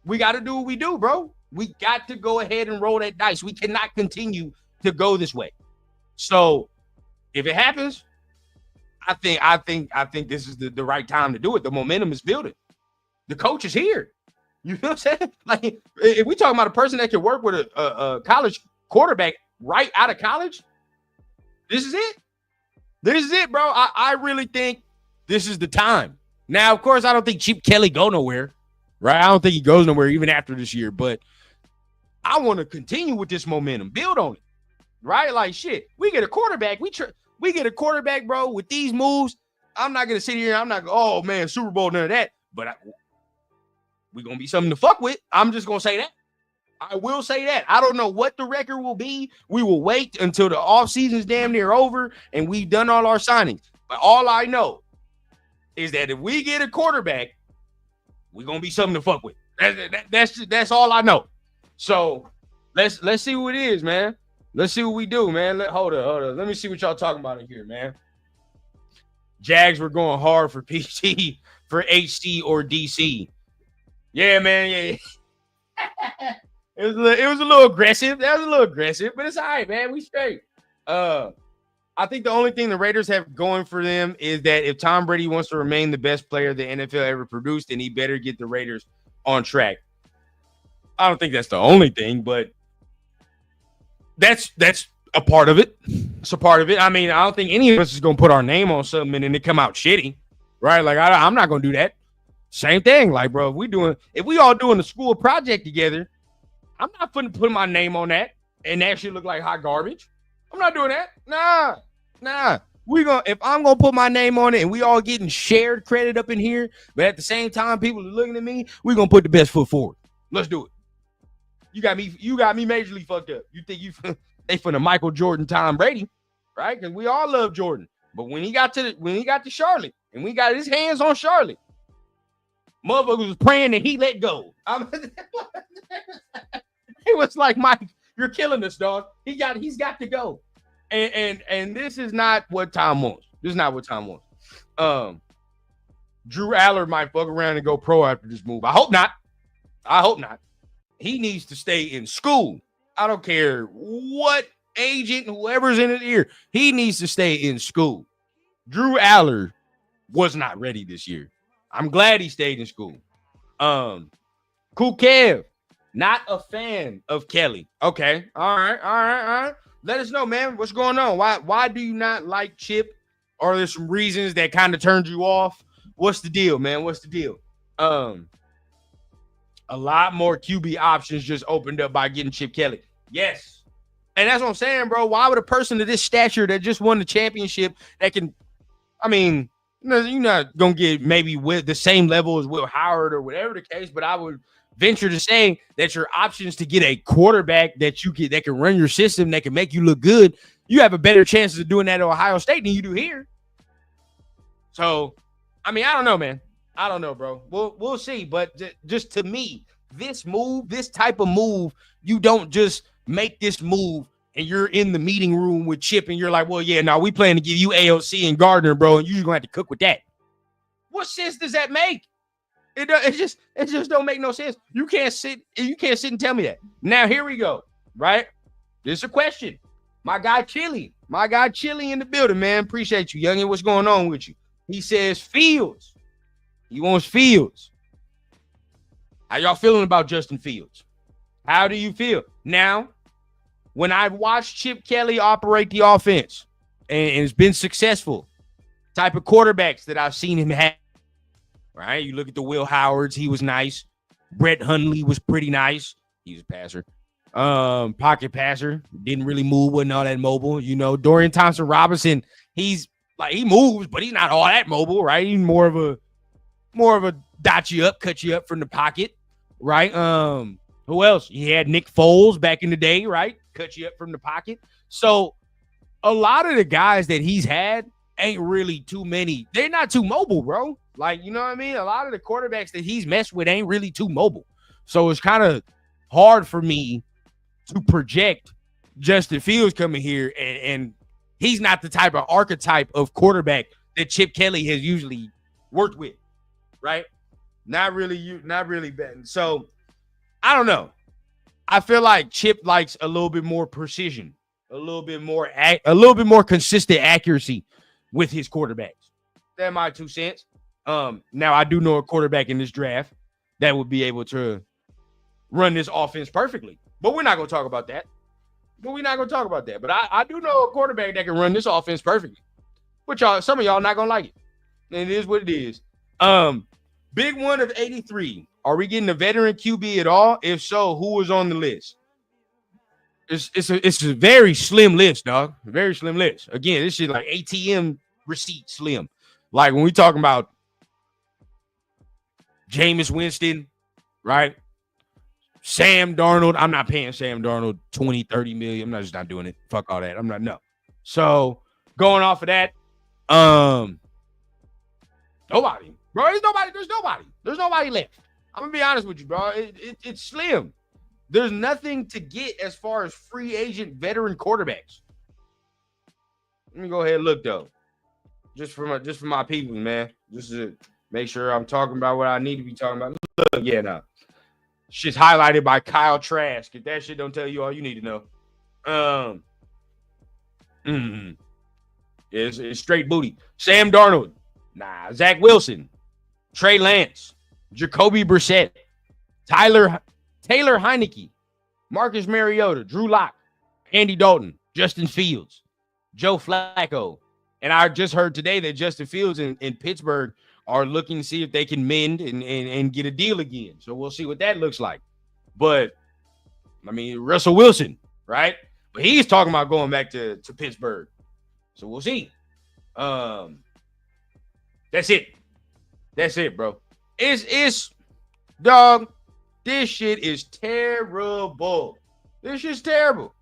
We got to do what we do, bro. We got to go ahead and roll that dice. We cannot continue to go this way. So, if it happens, I think this is the right time to do it. The momentum is building. The coach is here. You know what I'm saying? Like, if we talking about a person that can work with a college quarterback right out of college, this is it. This is it, bro. I really think this is the time. Now, of course, I don't think Chip Kelly go nowhere, right? I don't think he goes nowhere even after this year, but I want to continue with this momentum, build on it, right? Like, shit, we get a quarterback. We get a quarterback, bro, with these moves. I'm not going to sit here and I'm not going, oh, man, Super Bowl, none of that. But we're going to be something to fuck with. I'm just going to say that. I will say that. I don't know what the record will be. We will wait until the offseason's damn near over and we've done all our signings. But all I know is that if we get a quarterback, we're going to be something to fuck with. That's all I know. So let's see what it is, man. Let's see what we do, man. Hold up. Let me see what y'all talking about in here, man. Jags were going hard for PT, for HC or DC. Yeah, man. Yeah. It was a little aggressive. That was a little aggressive, but it's all right, man. We straight. I think the only thing the Raiders have going for them is that if Tom Brady wants to remain the best player the NFL ever produced, then he better get the Raiders on track. I don't think that's the only thing, but that's a part of it. It's a part of it. I mean, I don't think any of us is going to put our name on something and then it come out shitty, right? Like, I'm not going to do that. Same thing. Like, bro, if we all doing a school project together, I'm not putting my name on that and that shit look like hot garbage. I'm not doing that. Nah. If I'm gonna put my name on it and we all getting shared credit up in here, but at the same time people are looking at me, we're gonna put the best foot forward. Let's do it. You got me majorly fucked up. You think they from the Michael Jordan, Tom Brady, right? Because we all love Jordan. But when he got to Charlotte and we got his hands on Charlotte, motherfuckers was praying that he let go. It was like, Mike, you're killing us, dog. He's got to go. And this is not what Tom wants. This is not what Tom wants. Drew Aller might fuck around and go pro after this move. I hope not. He needs to stay in school. I don't care what agent, whoever's in his ear, he needs to stay in school. Drew Aller was not ready this year. I'm glad he stayed in school. Cool Kev, not a fan of Kelly. Okay. All right. Let us know, man. What's going on? Why do you not like Chip? Are there some reasons that kind of turned you off? What's the deal, man? What's the deal? A lot more QB options just opened up by getting Chip Kelly. Yes. And that's what I'm saying, bro. Why would a person of this stature that just won the championship that can, I mean, you're not going to get maybe with the same level as Will Howard or whatever the case, but I would venture to say that your options to get a quarterback that can run your system, that can make you look good, you have a better chance of doing that at Ohio State than you do here. So, I mean, I don't know, man. I don't know, bro. We'll see. But just to me, this type of move, you don't just make this move and you're in the meeting room with Chip and you're like, well, yeah, no, we plan to give you AOC and Gardner, bro, and you're just gonna have to cook with that. What sense does that make? It just don't make no sense. You can't sit and tell me that. Now here we go. Right? This is a question. My guy Chili in the building, man. Appreciate you, youngin. What's going on with you? He says Fields. He wants Fields. How y'all feeling about Justin Fields? How do you feel? Now, when I've watched Chip Kelly operate the offense and it's been successful, type of quarterbacks that I've seen him have, right? You look at the Will Howards, he was nice. Brett Hundley was pretty nice. He was a passer. Pocket passer. Didn't really move, wasn't all that mobile. You know, Dorian Thompson-Robinson, He's like, he moves, but he's not all that mobile, right? He's more of a dot you up, cut you up from the pocket, right? Who else? He had Nick Foles back in the day, right? Cut you up from the pocket. So a lot of the guys that he's had ain't really too many. They're not too mobile, bro. Like, you know what I mean? A lot of the quarterbacks that he's messed with ain't really too mobile. So it's kind of hard for me to project Justin Fields coming here, and he's not the type of archetype of quarterback that Chip Kelly has usually worked with, right? Not really betting. So I don't know. I feel like Chip likes a little bit more precision, a little bit more consistent accuracy with his quarterbacks. That's my 2 cents. Now I do know a quarterback in this draft that would be able to run this offense perfectly, but we're not going to talk about that. But I do know a quarterback that can run this offense perfectly. But some of y'all not going to like it. And it is what it is. Big one of 83. Are we getting a veteran QB at all? If so, who was on the list? It's a very slim list, dog. A very slim list. Again, this shit like ATM receipt slim. Like when we talking about Jameis Winston, right? Sam Darnold. I'm not paying Sam Darnold 20, 30 million. I'm just not doing it. Fuck all that. I'm not, no. So going off of that, nobody. Bro, There's nobody left. I'm gonna be honest with you, bro. It's slim. There's nothing to get as far as free agent veteran quarterbacks. Let me go ahead and look though. Just for my people, man. Just to make sure I'm talking about what I need to be talking about. Look, yeah, no. Shit's highlighted by Kyle Trask. If that shit don't tell you all you need to know. It's straight booty. Sam Darnold. Nah. Zach Wilson. Trey Lance. Jacoby Brissett. Taylor Heineke. Marcus Mariota. Drew Lock. Andy Dalton. Justin Fields. Joe Flacco. And I just heard today that Justin Fields in Pittsburgh are looking to see if they can mend and get a deal again. So we'll see what that looks like. But, I mean, Russell Wilson, right? But he's talking about going back to Pittsburgh. So we'll see. That's it. That's it, bro. It's dog, this shit is terrible. This shit's terrible.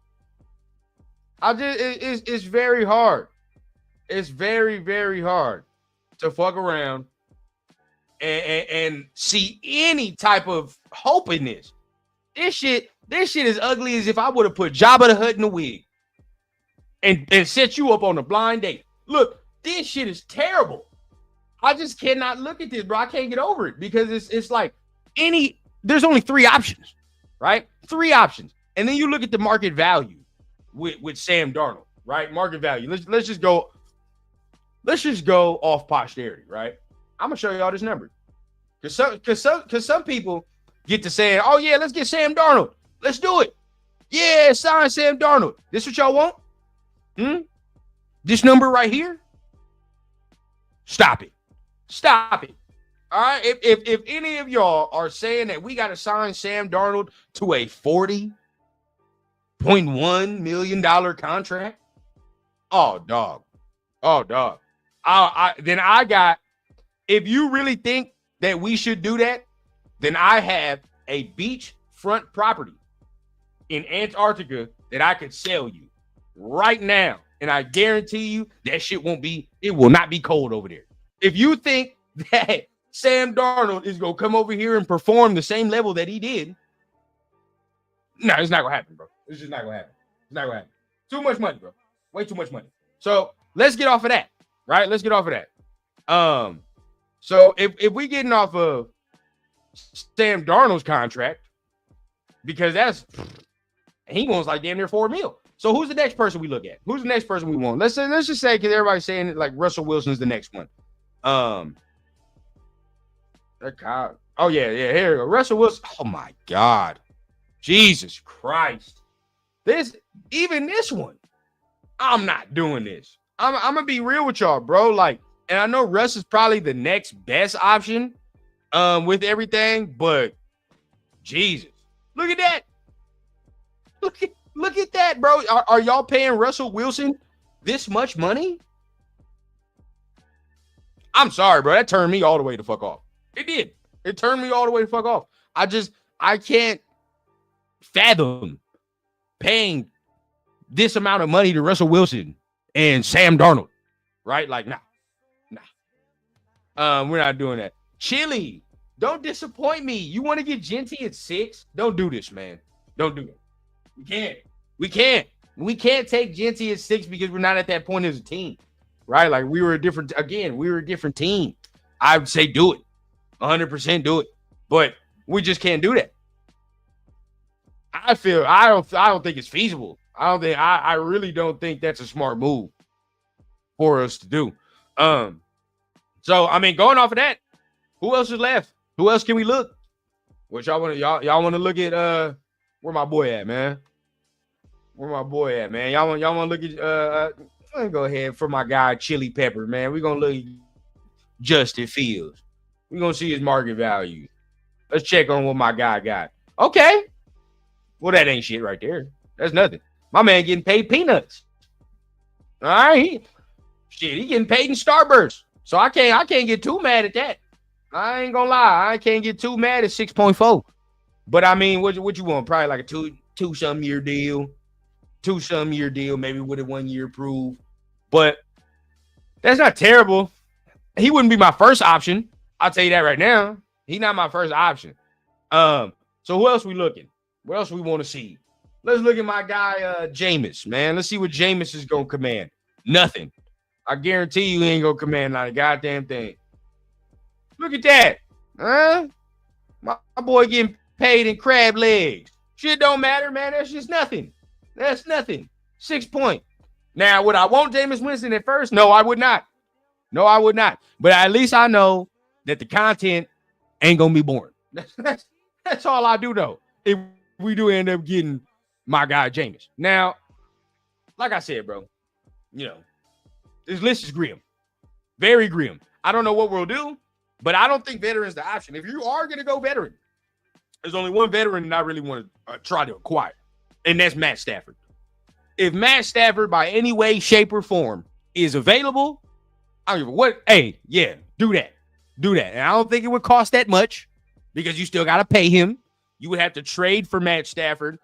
It's very hard. It's very, very hard to fuck around and see any type of hope in this. This shit is ugly as if I would have put Jabba the Hutt in a wig and set you up on a blind date. Look, this shit is terrible. I just cannot look at this, bro. I can't get over it because it's like there's only 3 options, right? 3 options. And then you look at the market value with Sam Darnold, right? Market value. Let's just go off posterity, right? I'm gonna show y'all this number. Cause some people get to saying, oh yeah, let's get Sam Darnold. Let's do it. Yeah, sign Sam Darnold. This what y'all want? This number right here? Stop it. All right. If any of y'all are saying that we got to sign Sam Darnold to a $40.1 million contract, oh dog. If you really think that we should do that, then I have a beachfront property in Antarctica that I could sell you right now. And I guarantee you that shit it will not be cold over there. If you think that Sam Darnold is going to come over here and perform the same level that he did, no, it's not going to happen, bro. It's just not going to happen. It's not going to happen. Too much money, bro. Way too much money. So let's get off of that, right? Let's get off of that. So if we getting off of Sam Darnold's contract, because he wants like damn near $4 million. So who's the next person we look at? Who's the next person we want? Let's just say, because everybody's saying like Russell Wilson's the next one. Oh yeah, here we go. Russell Wilson. Oh my God, Jesus Christ! This one, I'm not doing this. I'm gonna be real with y'all, bro. Like, and I know Russ is probably the next best option, with everything, but Jesus, look at that. Look at that, bro. Are y'all paying Russell Wilson this much money? I'm sorry, bro. That turned me all the way the fuck off. It did. It turned me all the way the fuck off. I can't fathom paying this amount of money to Russell Wilson and Sam Darnold, right? Like, nah. We're not doing that. Chili, don't disappoint me. You want to get Genty at 6? Don't do this, man. Don't do it. We can't take Genty at 6 because we're not at that point as a team, right? Like we were a different team. I would say do it, 100% do it, but we just can't do that. I don't think it's feasible. I really don't think that's a smart move for us to do. So I mean, going off of that, who else is left? Who else can we look? What y'all want to look at? Where my boy at, man? Where my boy at, man? Y'all want to look at? Let me go ahead for my guy Chili Pepper, man. We're gonna look at Justin Fields. We're gonna see his market value. Let's check on what my guy got. Okay. Well, that ain't shit right there. That's nothing. My man getting paid peanuts. All right. He getting paid in Starburst. So I can't get too mad at that. I ain't gonna lie. I can't get too mad at 6.4. But I mean, what you want? Probably like a two some year deal. 2-some year deal, maybe with a 1 year approved. But that's not terrible. He wouldn't be my first option. I'll tell you that right now. He's not my first option. So who else we looking? What else we want to see? Let's look at my guy Jameis, man. Let's see what Jameis is gonna command. Nothing. I guarantee you he ain't gonna command not a goddamn thing. Look at that. Huh? My boy getting paid in crab legs. Shit don't matter, man. That's just nothing. That's nothing. 6 point. Now, would I want Jameis Winston at first? No, I would not. No, I would not. But at least I know that the content ain't gonna be boring. That's all I do, though. If we do end up getting my guy Jameis. Now, like I said, bro, this list is grim. Very grim. I don't know what we'll do, but I don't think veteran's the option. If you are going to go veteran, there's only one veteran that I really want to try to acquire, and that's Matt Stafford. If Matt Stafford, by any way, shape, or form, is available, I don't give a what. Hey, yeah, do that. Do that. And I don't think it would cost that much because you still got to pay him. You would have to trade for Matt Stafford,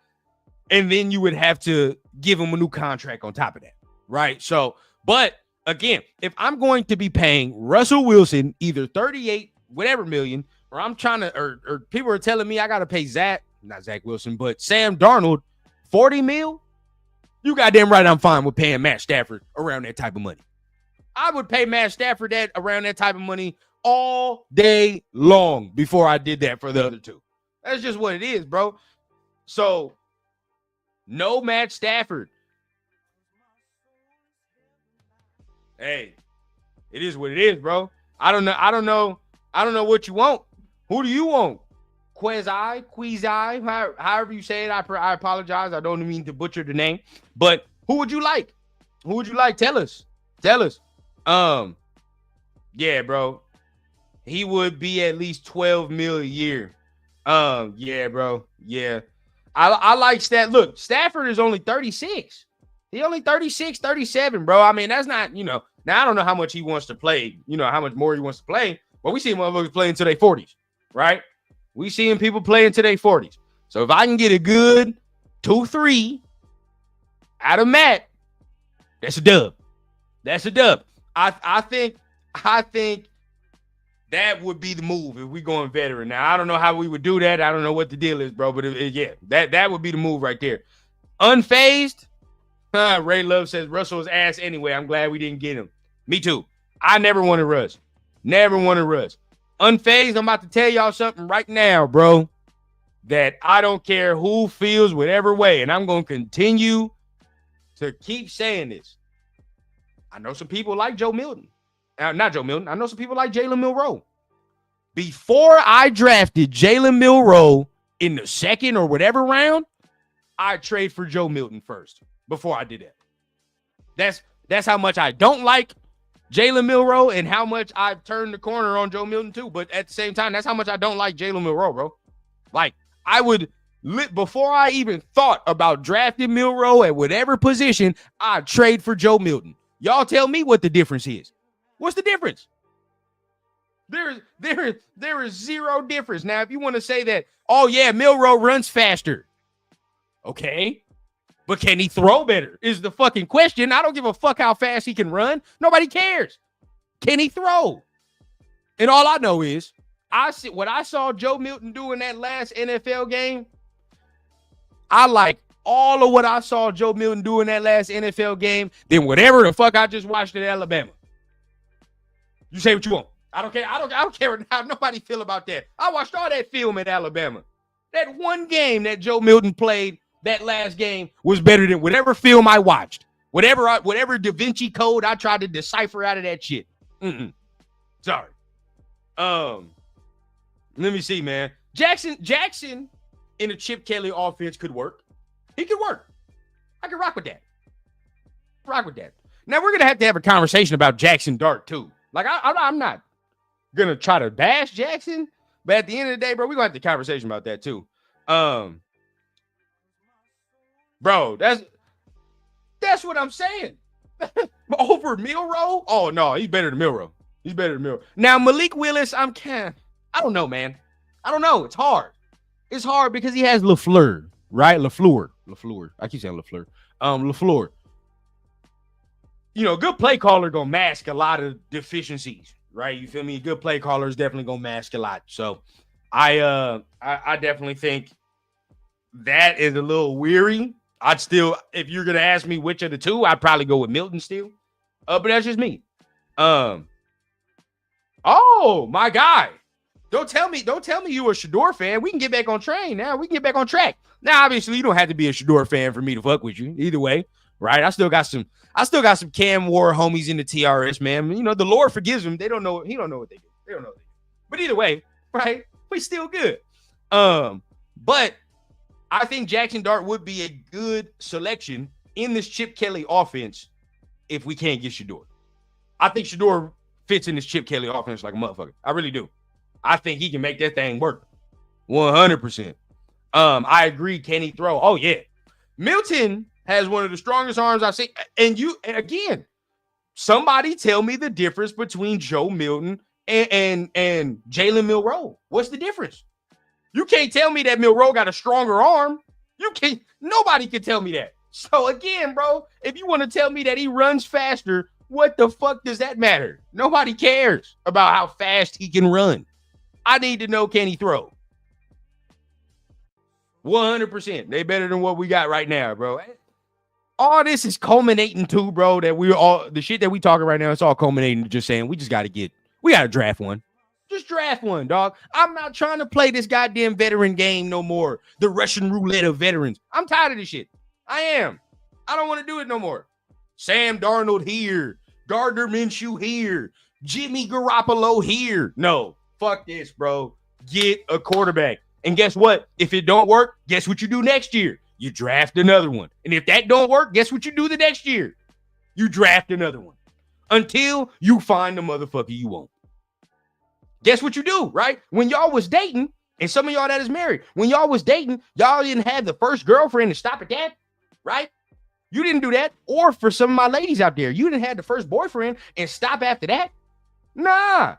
and then you would have to give him a new contract on top of that, right? So, but again, if I'm going to be paying Russell Wilson either 38 whatever million, or I'm trying to, or people are telling me I got to pay not Zach Wilson, but Sam Darnold 40 mil, you goddamn right I'm fine with paying Matt Stafford around that type of money. I would pay Matt Stafford around that type of money all day long before I did that for the other two. That's just what it is, bro. So, no Matt Stafford. Hey, it is what it is, bro. I don't know what you want. Who do you want? Queasy, however you say it. I apologize. I don't mean to butcher the name. But who would you like? Who would you like? Tell us. Yeah, bro. He would be at least 12 mil a year. Yeah, bro. Yeah. I like Stafford. Look, Stafford is only 36. He only 36, 37, bro. I mean, that's not, now I don't know how much he wants to play, how much more he wants to play, but we see motherfuckers play into their 40s, right? We seeing people play into their 40s. So if I can get a good 2-3 out of Matt, that's a dub. That's a dub. I think that would be the move if we going veteran. Now, I don't know how we would do that. I don't know what the deal is, bro, but that would be the move right there. Unfazed, Ray Love says Russell's ass anyway. I'm glad we didn't get him. Me too. I never wanted Russ. Never wanted Russ. Unfazed, I'm about to tell y'all something right now, bro, that I don't care who feels whatever way, and I'm going to continue to keep saying this. I know some people like Joe Milton. Not Joe Milton. I know some people like Jalen Milroe. Before I drafted Jalen Milroe in the second or whatever round, I'd trade for Joe Milton first before I did that. That's how much I don't like Jalen Milroe and how much I've turned the corner on Joe Milton too. But at the same time, that's how much I don't like Jalen Milroe, bro. Like, I would, before I even thought about drafting Milroe at whatever position, I'd trade for Joe Milton. Y'all tell me what the difference is. What's the difference? There is zero difference. Now, if you want to say that, oh yeah, Milroe runs faster. Okay. But can he throw better? Is the fucking question. I don't give a fuck how fast he can run. Nobody cares. Can he throw? And all I know is what I saw Joe Milton do in that last NFL game. I like all of what I saw Joe Milton do in that last NFL game than whatever the fuck I just watched at Alabama. You say what you want. I don't care. I don't care how nobody feel about that. I watched all that film at Alabama. That one game that Joe Milton played, that last game, was better than whatever film I watched. Whatever Da Vinci Code I tried to decipher out of that shit. Sorry. Let me see, man. Jackson in a Chip Kelly offense could work. He could work. I could rock with that. Now, we're going to have a conversation about Jackson Dart, too. Like, I'm not going to try to bash Jackson, but at the end of the day, bro, we're going to have the conversation about that, too. Bro, that's what I'm saying. Over Milroe? Oh, no, he's better than Milroe. Now, Malik Willis, I don't know, man. I don't know. It's hard. It's hard because he has LaFleur, right? LaFleur. I keep saying LaFleur. LaFleur. You know, good play caller gonna mask a lot of deficiencies, right? You feel me? Good play caller is definitely gonna mask a lot. So I definitely think that is a little weary. I'd still, if you're gonna ask me which of the two, I'd probably go with Milton still. But that's just me. Oh my guy. Don't tell me you a Shedeur fan. We can get back on train now. We can get back on track. Now, obviously, you don't have to be a Shedeur fan for me to fuck with you. Either way, right? I still got some Cam War homies in the TRS, man. You know, the Lord forgives them. He don't know what they do. But either way, right? We still good. But I think Jackson Dart would be a good selection in this Chip Kelly offense if we can't get Shedeur. I think Shedeur fits in this Chip Kelly offense like a motherfucker. I really do. I think he can make that thing work. 100%. I agree. Can he throw? Oh, yeah. Milton has one of the strongest arms I've seen. And again, somebody tell me the difference between Joe Milton and Jalen Milroe. What's the difference? You can't tell me that Milroe got a stronger arm. Nobody can tell me that. So again, bro, if you want to tell me that he runs faster, what the fuck does that matter? Nobody cares about how fast he can run. I need to know, can he throw? 100%. They better than what we got right now, bro. All this is culminating to, bro, that the shit that we talking right now, it's all culminating to just saying we got to draft one. Just draft one, dog. I'm not trying to play this goddamn veteran game no more. The Russian roulette of veterans. I'm tired of this shit. I am. I don't want to do it no more. Sam Darnold here. Gardner Minshew here. Jimmy Garoppolo here. No. Fuck this, bro. Get a quarterback. And guess what? If it don't work, guess what you do next year? You draft another one. And if that don't work, guess what you do the next year? You draft another one. Until you find the motherfucker you want. Guess what you do, right? When y'all was dating, and some of y'all that is married, when y'all was dating, y'all didn't have the first girlfriend to stop at that, right? You didn't do that. Or for some of my ladies out there, you didn't have the first boyfriend and stop after that. Nah.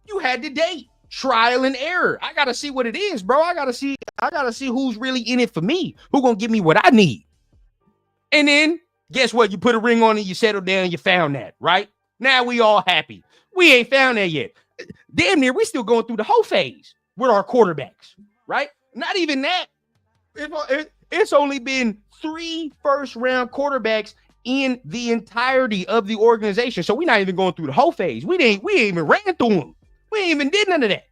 You had to date. Trial and error. I gotta see what it is, bro. I gotta see who's really in it for me. Who gonna give me what I need. And then, guess what? You put a ring on it, you settle down, you found that, right? Now we all happy. We ain't found that yet. Damn near, we still going through the whole phase with our quarterbacks, right? Not even that. It's only been 3 first-round quarterbacks in the entirety of the organization. So we're not even going through the whole phase. We ain't even ran through them. We ain't even did none of that.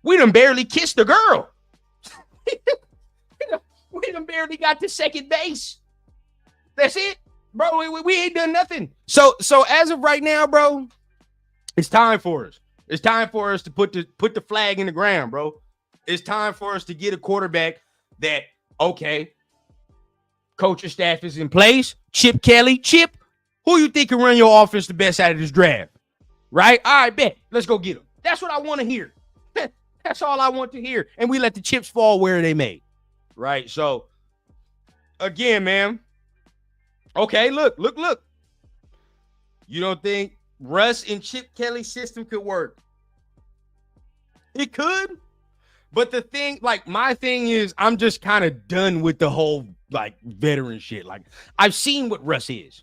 We done barely kissed a girl. We done barely got to second base. That's it, bro. We ain't done nothing. So as of right now, bro, it's time for us. It's time for us to put the flag in the ground, bro. It's time for us to get a quarterback that, okay, coaching staff is in place. Chip Kelly. Chip, who you think can run your offense the best out of this draft? Right? All right, bet. Let's go get him. That's what I want to hear. That's all I want to hear. And we let the chips fall where they may. Right? So, again, man. Okay, look. You don't think Russ and Chip Kelly's system could work? It could. But the thing, like, my thing is, I'm just kind of done with the whole, like, veteran shit. Like, I've seen what Russ is,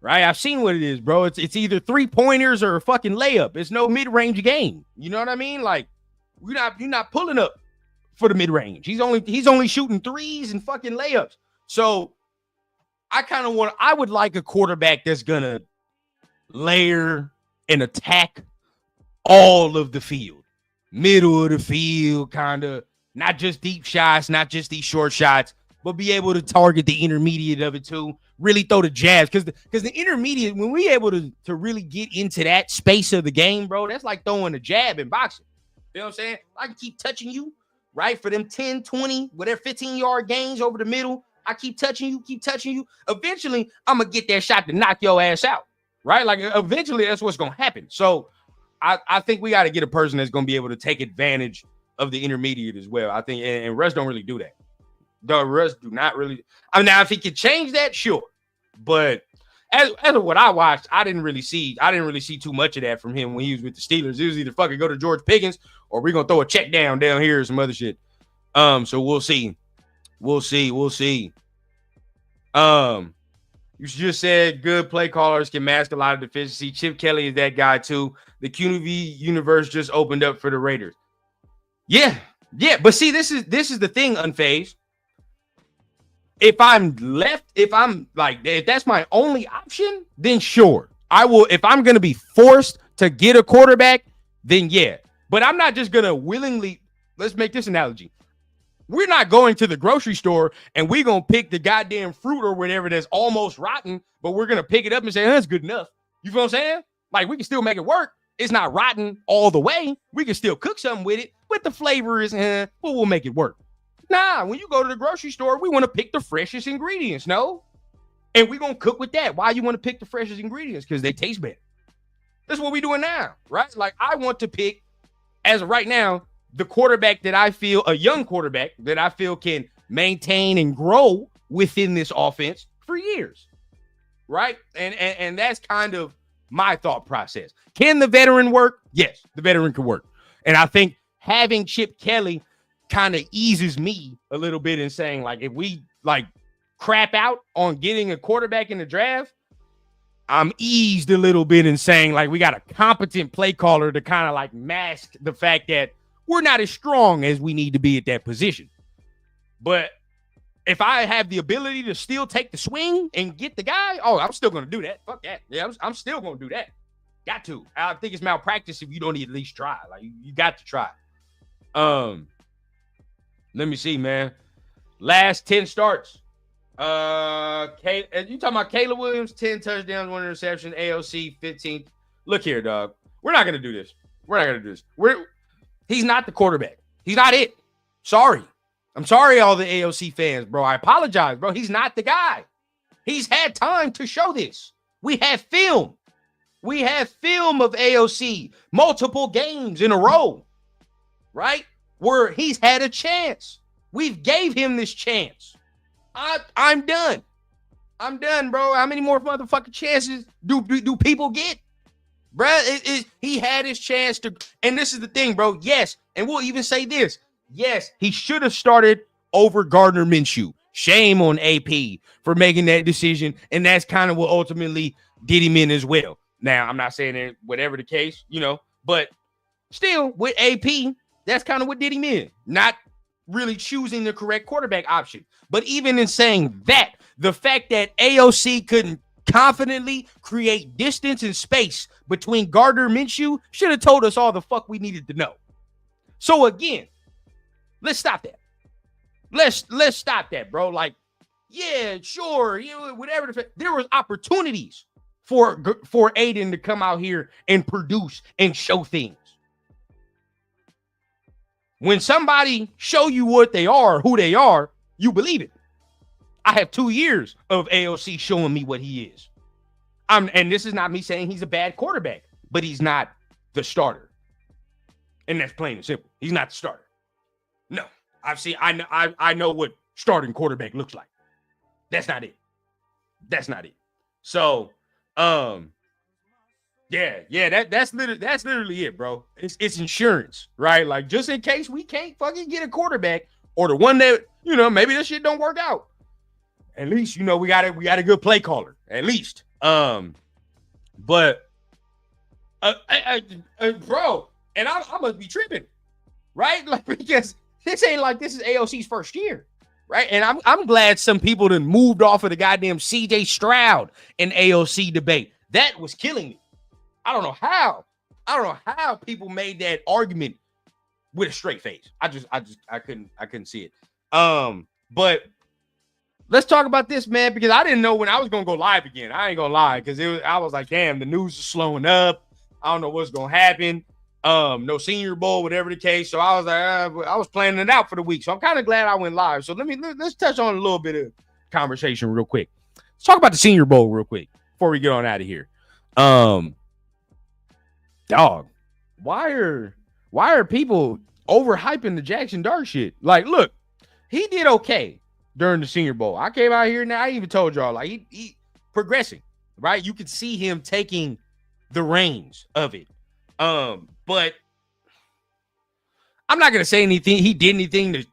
right? I've seen what it is, bro. It's either 3-pointers or a fucking layup. It's no mid-range game. You know what I mean? Like, you're not pulling up for the mid-range. He's only shooting threes and fucking layups. So I would like a quarterback that's gonna layer and attack all of the field. Middle of the field, kind of, not just deep shots, not just these short shots, but be able to target the intermediate of it too. Really throw the jabs, because the intermediate, when we able to really get into that space of the game, bro, that's like throwing a jab in boxing. You know what I'm saying? I can keep touching you, right, for them 10, 20, whatever 15-yard gains over the middle. I keep touching you. Eventually, I'm going to get that shot to knock your ass out, right? Like, eventually, that's what's going to happen. So, I think we got to get a person that's going to be able to take advantage of the intermediate as well. I think, and Russ don't really do that. Russ do not really. I mean, now if he could change that, sure. But as of what I watched, I didn't really see too much of that from him when he was with the Steelers. It was either fucking go to George Pickens or we're gonna throw a check down here or some other shit. So we'll see. You just said good play callers can mask a lot of deficiency. Chip Kelly is that guy too. The QB universe just opened up for the Raiders. Yeah. But see, this is the thing, Unfazed. If that's my only option, then sure. I will. If I'm gonna be forced to get a quarterback, then yeah. But I'm not just gonna willingly. Let's make this analogy. We're not going to the grocery store and we're going to pick the goddamn fruit or whatever that's almost rotten, but we're going to pick it up and say, that's good enough. You feel what I'm saying? Like, we can still make it work. It's not rotten all the way. We can still cook something with it, but the flavor is, but we'll make it work. Nah, when you go to the grocery store, we want to pick the freshest ingredients, no? And we're going to cook with that. Why you want to pick the freshest ingredients? Because they taste better. That's what we're doing now, right? Like, I want to pick, as of right now, the quarterback that I feel, a young quarterback that I feel can maintain and grow within this offense for years, right? And that's kind of my thought process. Can the veteran work? Yes, the veteran can work. And I think having Chip Kelly kind of eases me a little bit in saying, like, if we, like, crap out on getting a quarterback in the draft, I'm eased a little bit in saying, like, we got a competent play caller to kind of, like, mask the fact that we're not as strong as we need to be at that position. But if I have the ability to still take the swing and get the guy, I'm still going to do that. Fuck that. Yeah, I'm still going to do that. Got to. I think it's malpractice if you don't at least try. Like, you got to try. Let me see, man. Last 10 starts. You talking about Caleb Williams, 10 touchdowns, 1 interception, AOC 15. Look here, dog. We're not going to do this. He's not the quarterback. He's not it. Sorry. I'm sorry, all the AOC fans, bro. I apologize, bro. He's not the guy. He's had time to show this. We have film. We have film of AOC, multiple games in a row, right? Where he's had a chance. We've gave him this chance. I'm done. I'm done, bro. How many more motherfucking chances do people get? Bruh, he had his chance to, and this is the thing, bro. Yes, and we'll even say this. Yes, he should have started over Gardner Minshew. Shame on AP for making that decision, and that's kind of what ultimately did him in as well. Now, I'm not saying that whatever the case, but still, with AP, that's kind of what did him in. Not really choosing the correct quarterback option. But even in saying that, the fact that AOC couldn't confidently create distance and space between Gardner Minshew should have told us all the fuck we needed to know. So again, let's stop that. Let's stop that, bro. Like, yeah, sure, whatever. There was opportunities for Aiden to come out here and produce and show things. When somebody show you what they are, who they are, you believe it. I have 2 years of AOC showing me what he is. And this is not me saying he's a bad quarterback, but he's not the starter. And that's plain and simple. He's not the starter. No, I know what starting quarterback looks like. That's not it. So, Yeah. That's literally it, bro. It's insurance, right? Like just in case we can't fucking get a quarterback or the one that maybe this shit don't work out. At least we got a good play caller. At least, but bro, and I must be tripping, right? Like because this ain't like this is AOC's first year. Right. And I'm glad some people done moved off of the goddamn CJ Stroud and AOC debate. That was killing me. I don't know how people made that argument with a straight face. I couldn't see it. But let's talk about this, man, because I didn't know when I was gonna go live again. I ain't gonna lie, because I was like, damn, the news is slowing up. I don't know what's gonna happen. No Senior Bowl, whatever the case. So I was like, I was planning it out for the week. So I'm kind of glad I went live. So let's touch on a little bit of conversation real quick. Let's talk about the Senior Bowl real quick before we get on out of here. Dog, why are people overhyping the Jackson Dart shit? Like, look, he did okay during the Senior Bowl. I came out here and I even told y'all, like, he progressing, right? You could see him taking the reins of it. But I'm not going to say anything. He did anything to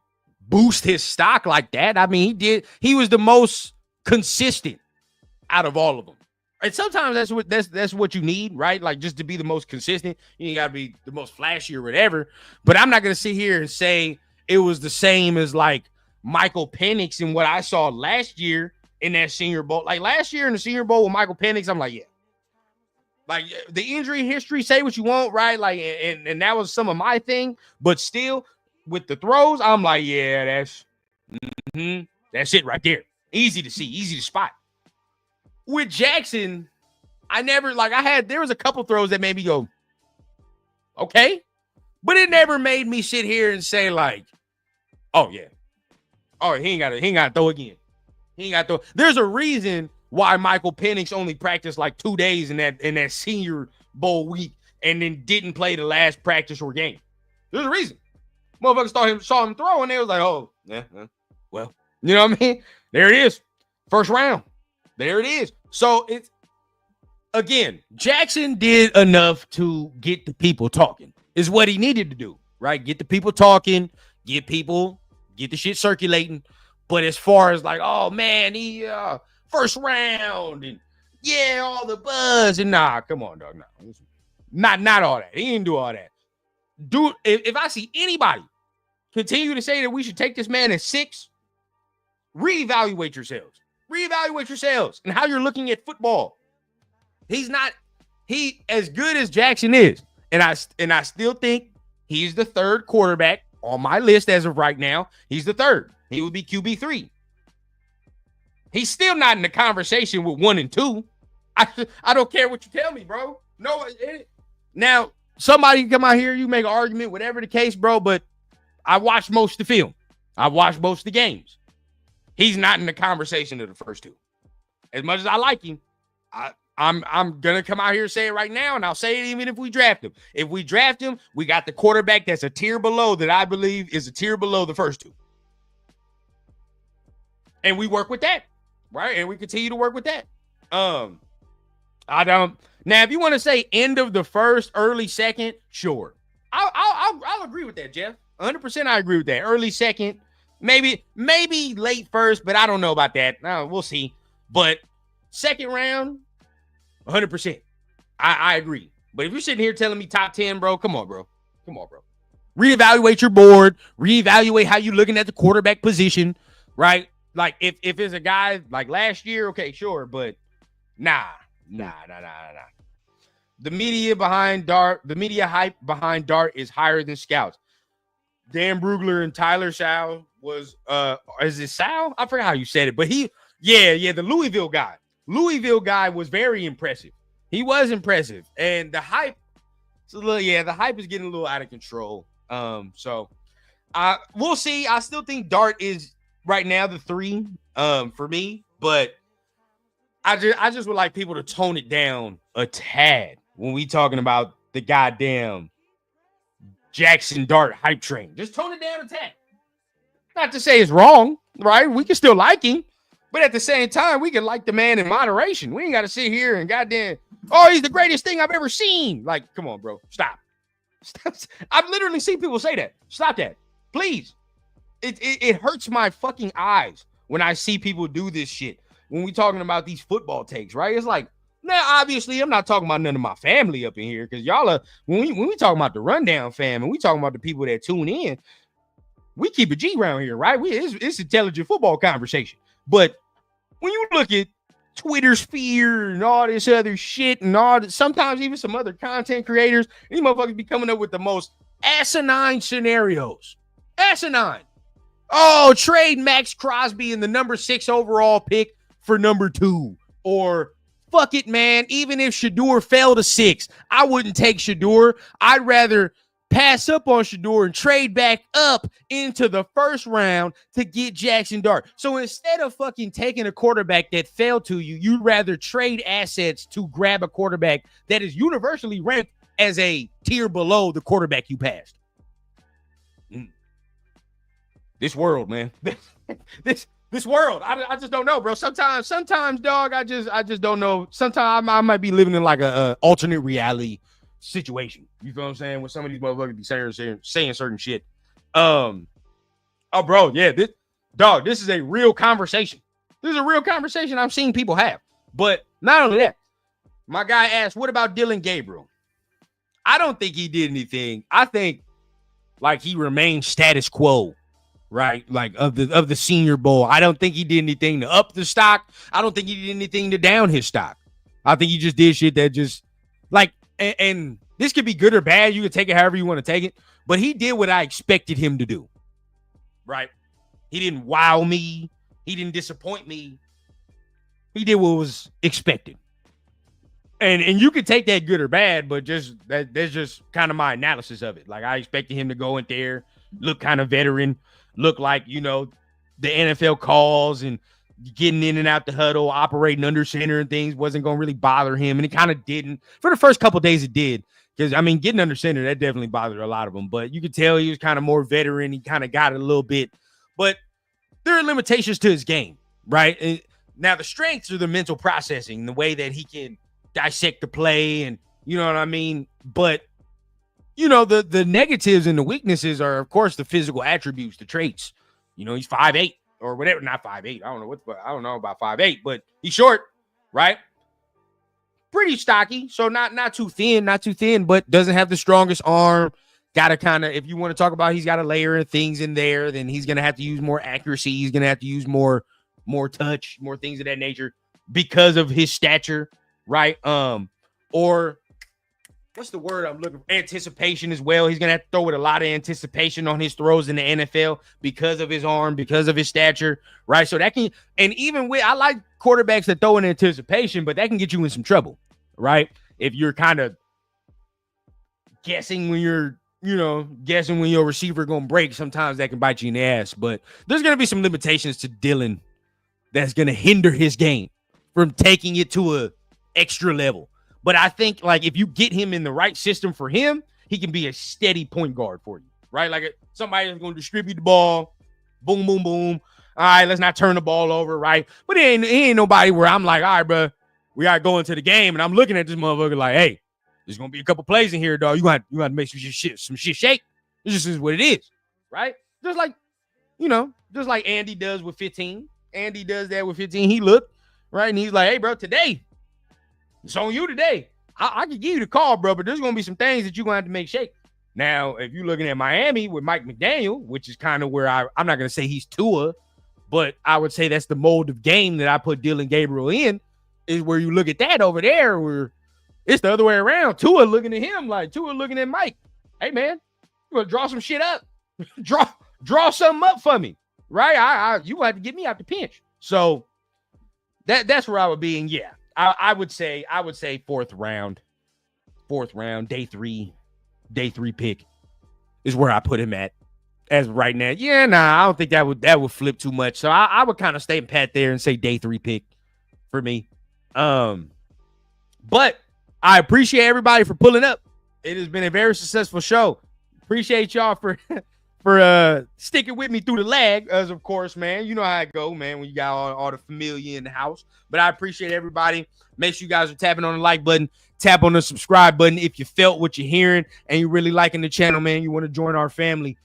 boost his stock like that. I mean, he was the most consistent out of all of them. And sometimes that's what you need, right? Like just to be the most consistent. You ain't got to be the most flashy or whatever. But I'm not going to sit here and say it was the same as like Michael Penix and what I saw last year in that Senior Bowl. Like last year in the Senior Bowl with Michael Penix, I'm like, yeah. Like the injury history, say what you want, right? Like, and that was some of my thing, but still with the throws, I'm like, yeah, that's it right there. Easy to see, easy to spot. With Jackson, there was a couple throws that made me go, okay, but it never made me sit here and say like, oh yeah, oh he ain't got to throw again. He ain't got to throw. There's a reason why Michael Penix only practiced like 2 days in that Senior Bowl week and then didn't play the last practice or game. There's a reason. Motherfuckers saw him throw and they was like, oh, yeah, well, you know what I mean? There it is. First round. There it is. So it's, again, Jackson did enough to get the people talking is what he needed to do, right? Get the people talking, get the shit circulating. But as far as like, oh man, he first round and yeah, all the buzz and nah, come on, dog. Nah. Not all that. He didn't do all that. Dude, if I see anybody continue to say that we should take this man at 6, reevaluate yourselves. Reevaluate yourselves and how you're looking at football. He as good as Jackson is, and I still think he's the 3rd quarterback on my list as of right now. He's the 3rd. He would be QB3. He's still not in the conversation with 1 and 2. I don't care what you tell me, bro. No, now somebody can come out here, you make an argument, whatever the case, bro. But I watched most of the film. I watched most of the games. He's not in the conversation of the first 2. As much as I like him, I'm gonna come out here and say it right now, and I'll say it even if we draft him. If we draft him, we got the quarterback that's a tier below that I believe is a tier below the first 2. And we work with that, right? And we continue to work with that. I don't. Now, if you want to say end of the first, early second, sure. I'll agree with that, Jeff. 100% I agree with that. Early second, maybe late first, but I don't know about that. No, we'll see. But second round, 100%. I agree. But if you're sitting here telling me top 10, bro, come on, bro. Reevaluate your board. Reevaluate how you're looking at the quarterback position, right? Like, if it's a guy like last year, okay, sure, but nah. The media hype behind Dart is higher than scouts. Dan Brugler and Tyler Sal was, is it Sal? I forgot how you said it, but the Louisville guy was very impressive. He was impressive, and the hype, the hype is getting a little out of control. So we'll see. I still think Dart is right now the 3 for me, but I just would like people to tone it down a tad when we talking about the goddamn Jackson Dart hype train. Just tone it down a tad. Not to say it's wrong, right? We can still like him, But at the same time, we can like the man in moderation. We ain't got to sit here and goddamn, oh, he's the greatest thing I've ever seen. Like, come on, bro. Stop. I've literally seen people say that. Stop that. Please. It hurts my fucking eyes when I see people do this shit. When we talking about these football takes, right? It's like, now, obviously, I'm not talking about none of my family up in here because y'all are, when we talking about the rundown fam and we talking about the people that tune in, we keep a G around here, right? It's intelligent football conversation. But when you look at Twitter sphere and all this other shit and all that, sometimes even some other content creators, these motherfuckers be coming up with the most asinine scenarios. Asinine. Oh, trade Max Crosby in the number 6 overall pick for number 2. Or fuck it, man. Even if Shedeur fell to 6, I wouldn't take Shedeur. I'd rather pass up on Shedeur and trade back up into the first round to get Jackson Dart. So instead of fucking taking a quarterback that fell to you, you'd rather trade assets to grab a quarterback that is universally ranked as a tier below the quarterback you passed. This world, man. This world. I just don't know, bro. Sometimes, dog, I just don't know. Sometimes I might be living in like a alternate reality situation. You feel what I'm saying? When some of these motherfuckers be saying certain shit. Oh, bro, yeah, this is a real conversation. This is a real conversation I've seen people have. But not only that, my guy asked, what about Dillon Gabriel? I don't think he did anything. I think like he remained status quo, right? Like of the Senior Bowl. I don't think he did anything to up the stock. I don't think he did anything to down his stock. I think he just did shit that just like, and this could be good or bad. You can take it however you want to take it. But he did what I expected him to do. Right? He didn't wow me. He didn't disappoint me. He did what was expected. And you could take that good or bad, but just that's just kind of my analysis of it. Like I expected him to go in there, look kind of veteran, look like, you know, the NFL calls and getting in and out the huddle, operating under center and things wasn't going to really bother him. And it kind of didn't. For the first couple of days, it did. Because, I mean, getting under center, that definitely bothered a lot of them. But you could tell he was kind of more veteran. He kind of got it a little bit. But there are limitations to his game, right? And now, the strengths are the mental processing, the way that he can dissect the play and, you know what I mean? But, you know, the negatives and the weaknesses are, of course, the physical attributes, the traits. You know, he's 5'8". Or whatever, not 5'8". I don't know about 5'8", but he's short, right? Pretty stocky, so not too thin, but doesn't have the strongest arm. Gotta kind of, if you want to talk about he's got a layer of things in there, then he's gonna have to use more accuracy. He's gonna have to use more touch, more things of that nature because of his stature, right? Or what's the word I'm looking for? Anticipation as well. He's going to have to throw with a lot of anticipation on his throws in the NFL because of his arm, because of his stature, right? So that can, and even with, I like quarterbacks that throw in anticipation, but that can get you in some trouble, right? If you're kind of guessing when you're, you know, guessing when your receiver going to break, sometimes that can bite you in the ass. But there's going to be some limitations to Dillon that's going to hinder his game from taking it to a extra level. But I think, like, if you get him in the right system for him, he can be a steady point guard for you, right? Like, somebody that's going to distribute the ball, boom, boom, boom. All right, let's not turn the ball over, right? But he ain't nobody where I'm like, all right, bro, we got to go into the game. And I'm looking at this motherfucker like, hey, there's going to be a couple plays in here, dog. You got to make some shit shake. This just is what it is, right? Just like, you know, just like Andy does with 15. Andy does that with 15. He looked, right? And he's like, hey, bro, today, it's on you today. I can give you the call, bro, but there's going to be some things that you're going to have to make shake. Now, if you're looking at Miami with Mike McDaniel, which is kind of where I'm not going to say he's Tua, but I would say that's the mold of game that I put Dillon Gabriel in, is where you look at that over there where it's the other way around. Tua looking at him like Tua looking at Mike. Hey, man, you want to draw some shit up? draw something up for me, right? You have to get me out the pinch. So that's where I would be. And yeah, I would say fourth round, day three pick is where I put him at as of right now. Yeah, I don't think that would flip too much. So I would kind of stay pat there and say day 3 pick for me. But I appreciate everybody for pulling up. It has been a very successful show. Appreciate y'all for for sticking with me through the lag, as of course, man. You know how it go, man, when you got all the familia in the house. But I appreciate everybody. Make sure you guys are tapping on the like button, tap on the subscribe button if you felt what you're hearing and you're really liking the channel, man. You want to join our family,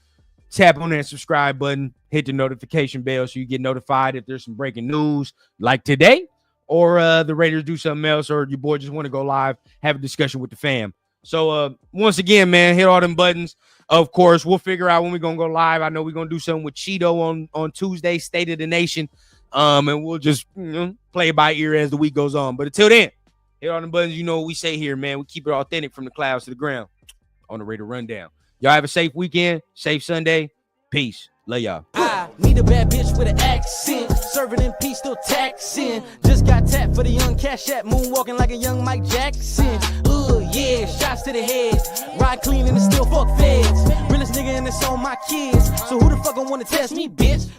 tap on that subscribe button, hit the notification bell so you get notified if there's some breaking news like today, or the Raiders do something else, or your boy just want to go live, have a discussion with the fam. So once again, man, hit all them buttons. Of course, we'll figure out when we're going to go live. I know we're going to do something with Cheeto on Tuesday, State of the Nation. And we'll just play it by ear as the week goes on. But until then, hit all them buttons. You know what we say here, man. We keep it authentic from the clouds to the ground on the Raider Rundown. Y'all have a safe weekend, safe Sunday. Peace. Love y'all. I need a bad bitch with an accent. Serving in peace, still taxing. Just got tapped for the young Cash App. Moonwalking like a young Mike Jackson. Yeah, shots to the head. Ride clean and it's still fuck feds. Realest nigga and it's on my kids. So who the fuck gon' wanna test me, bitch?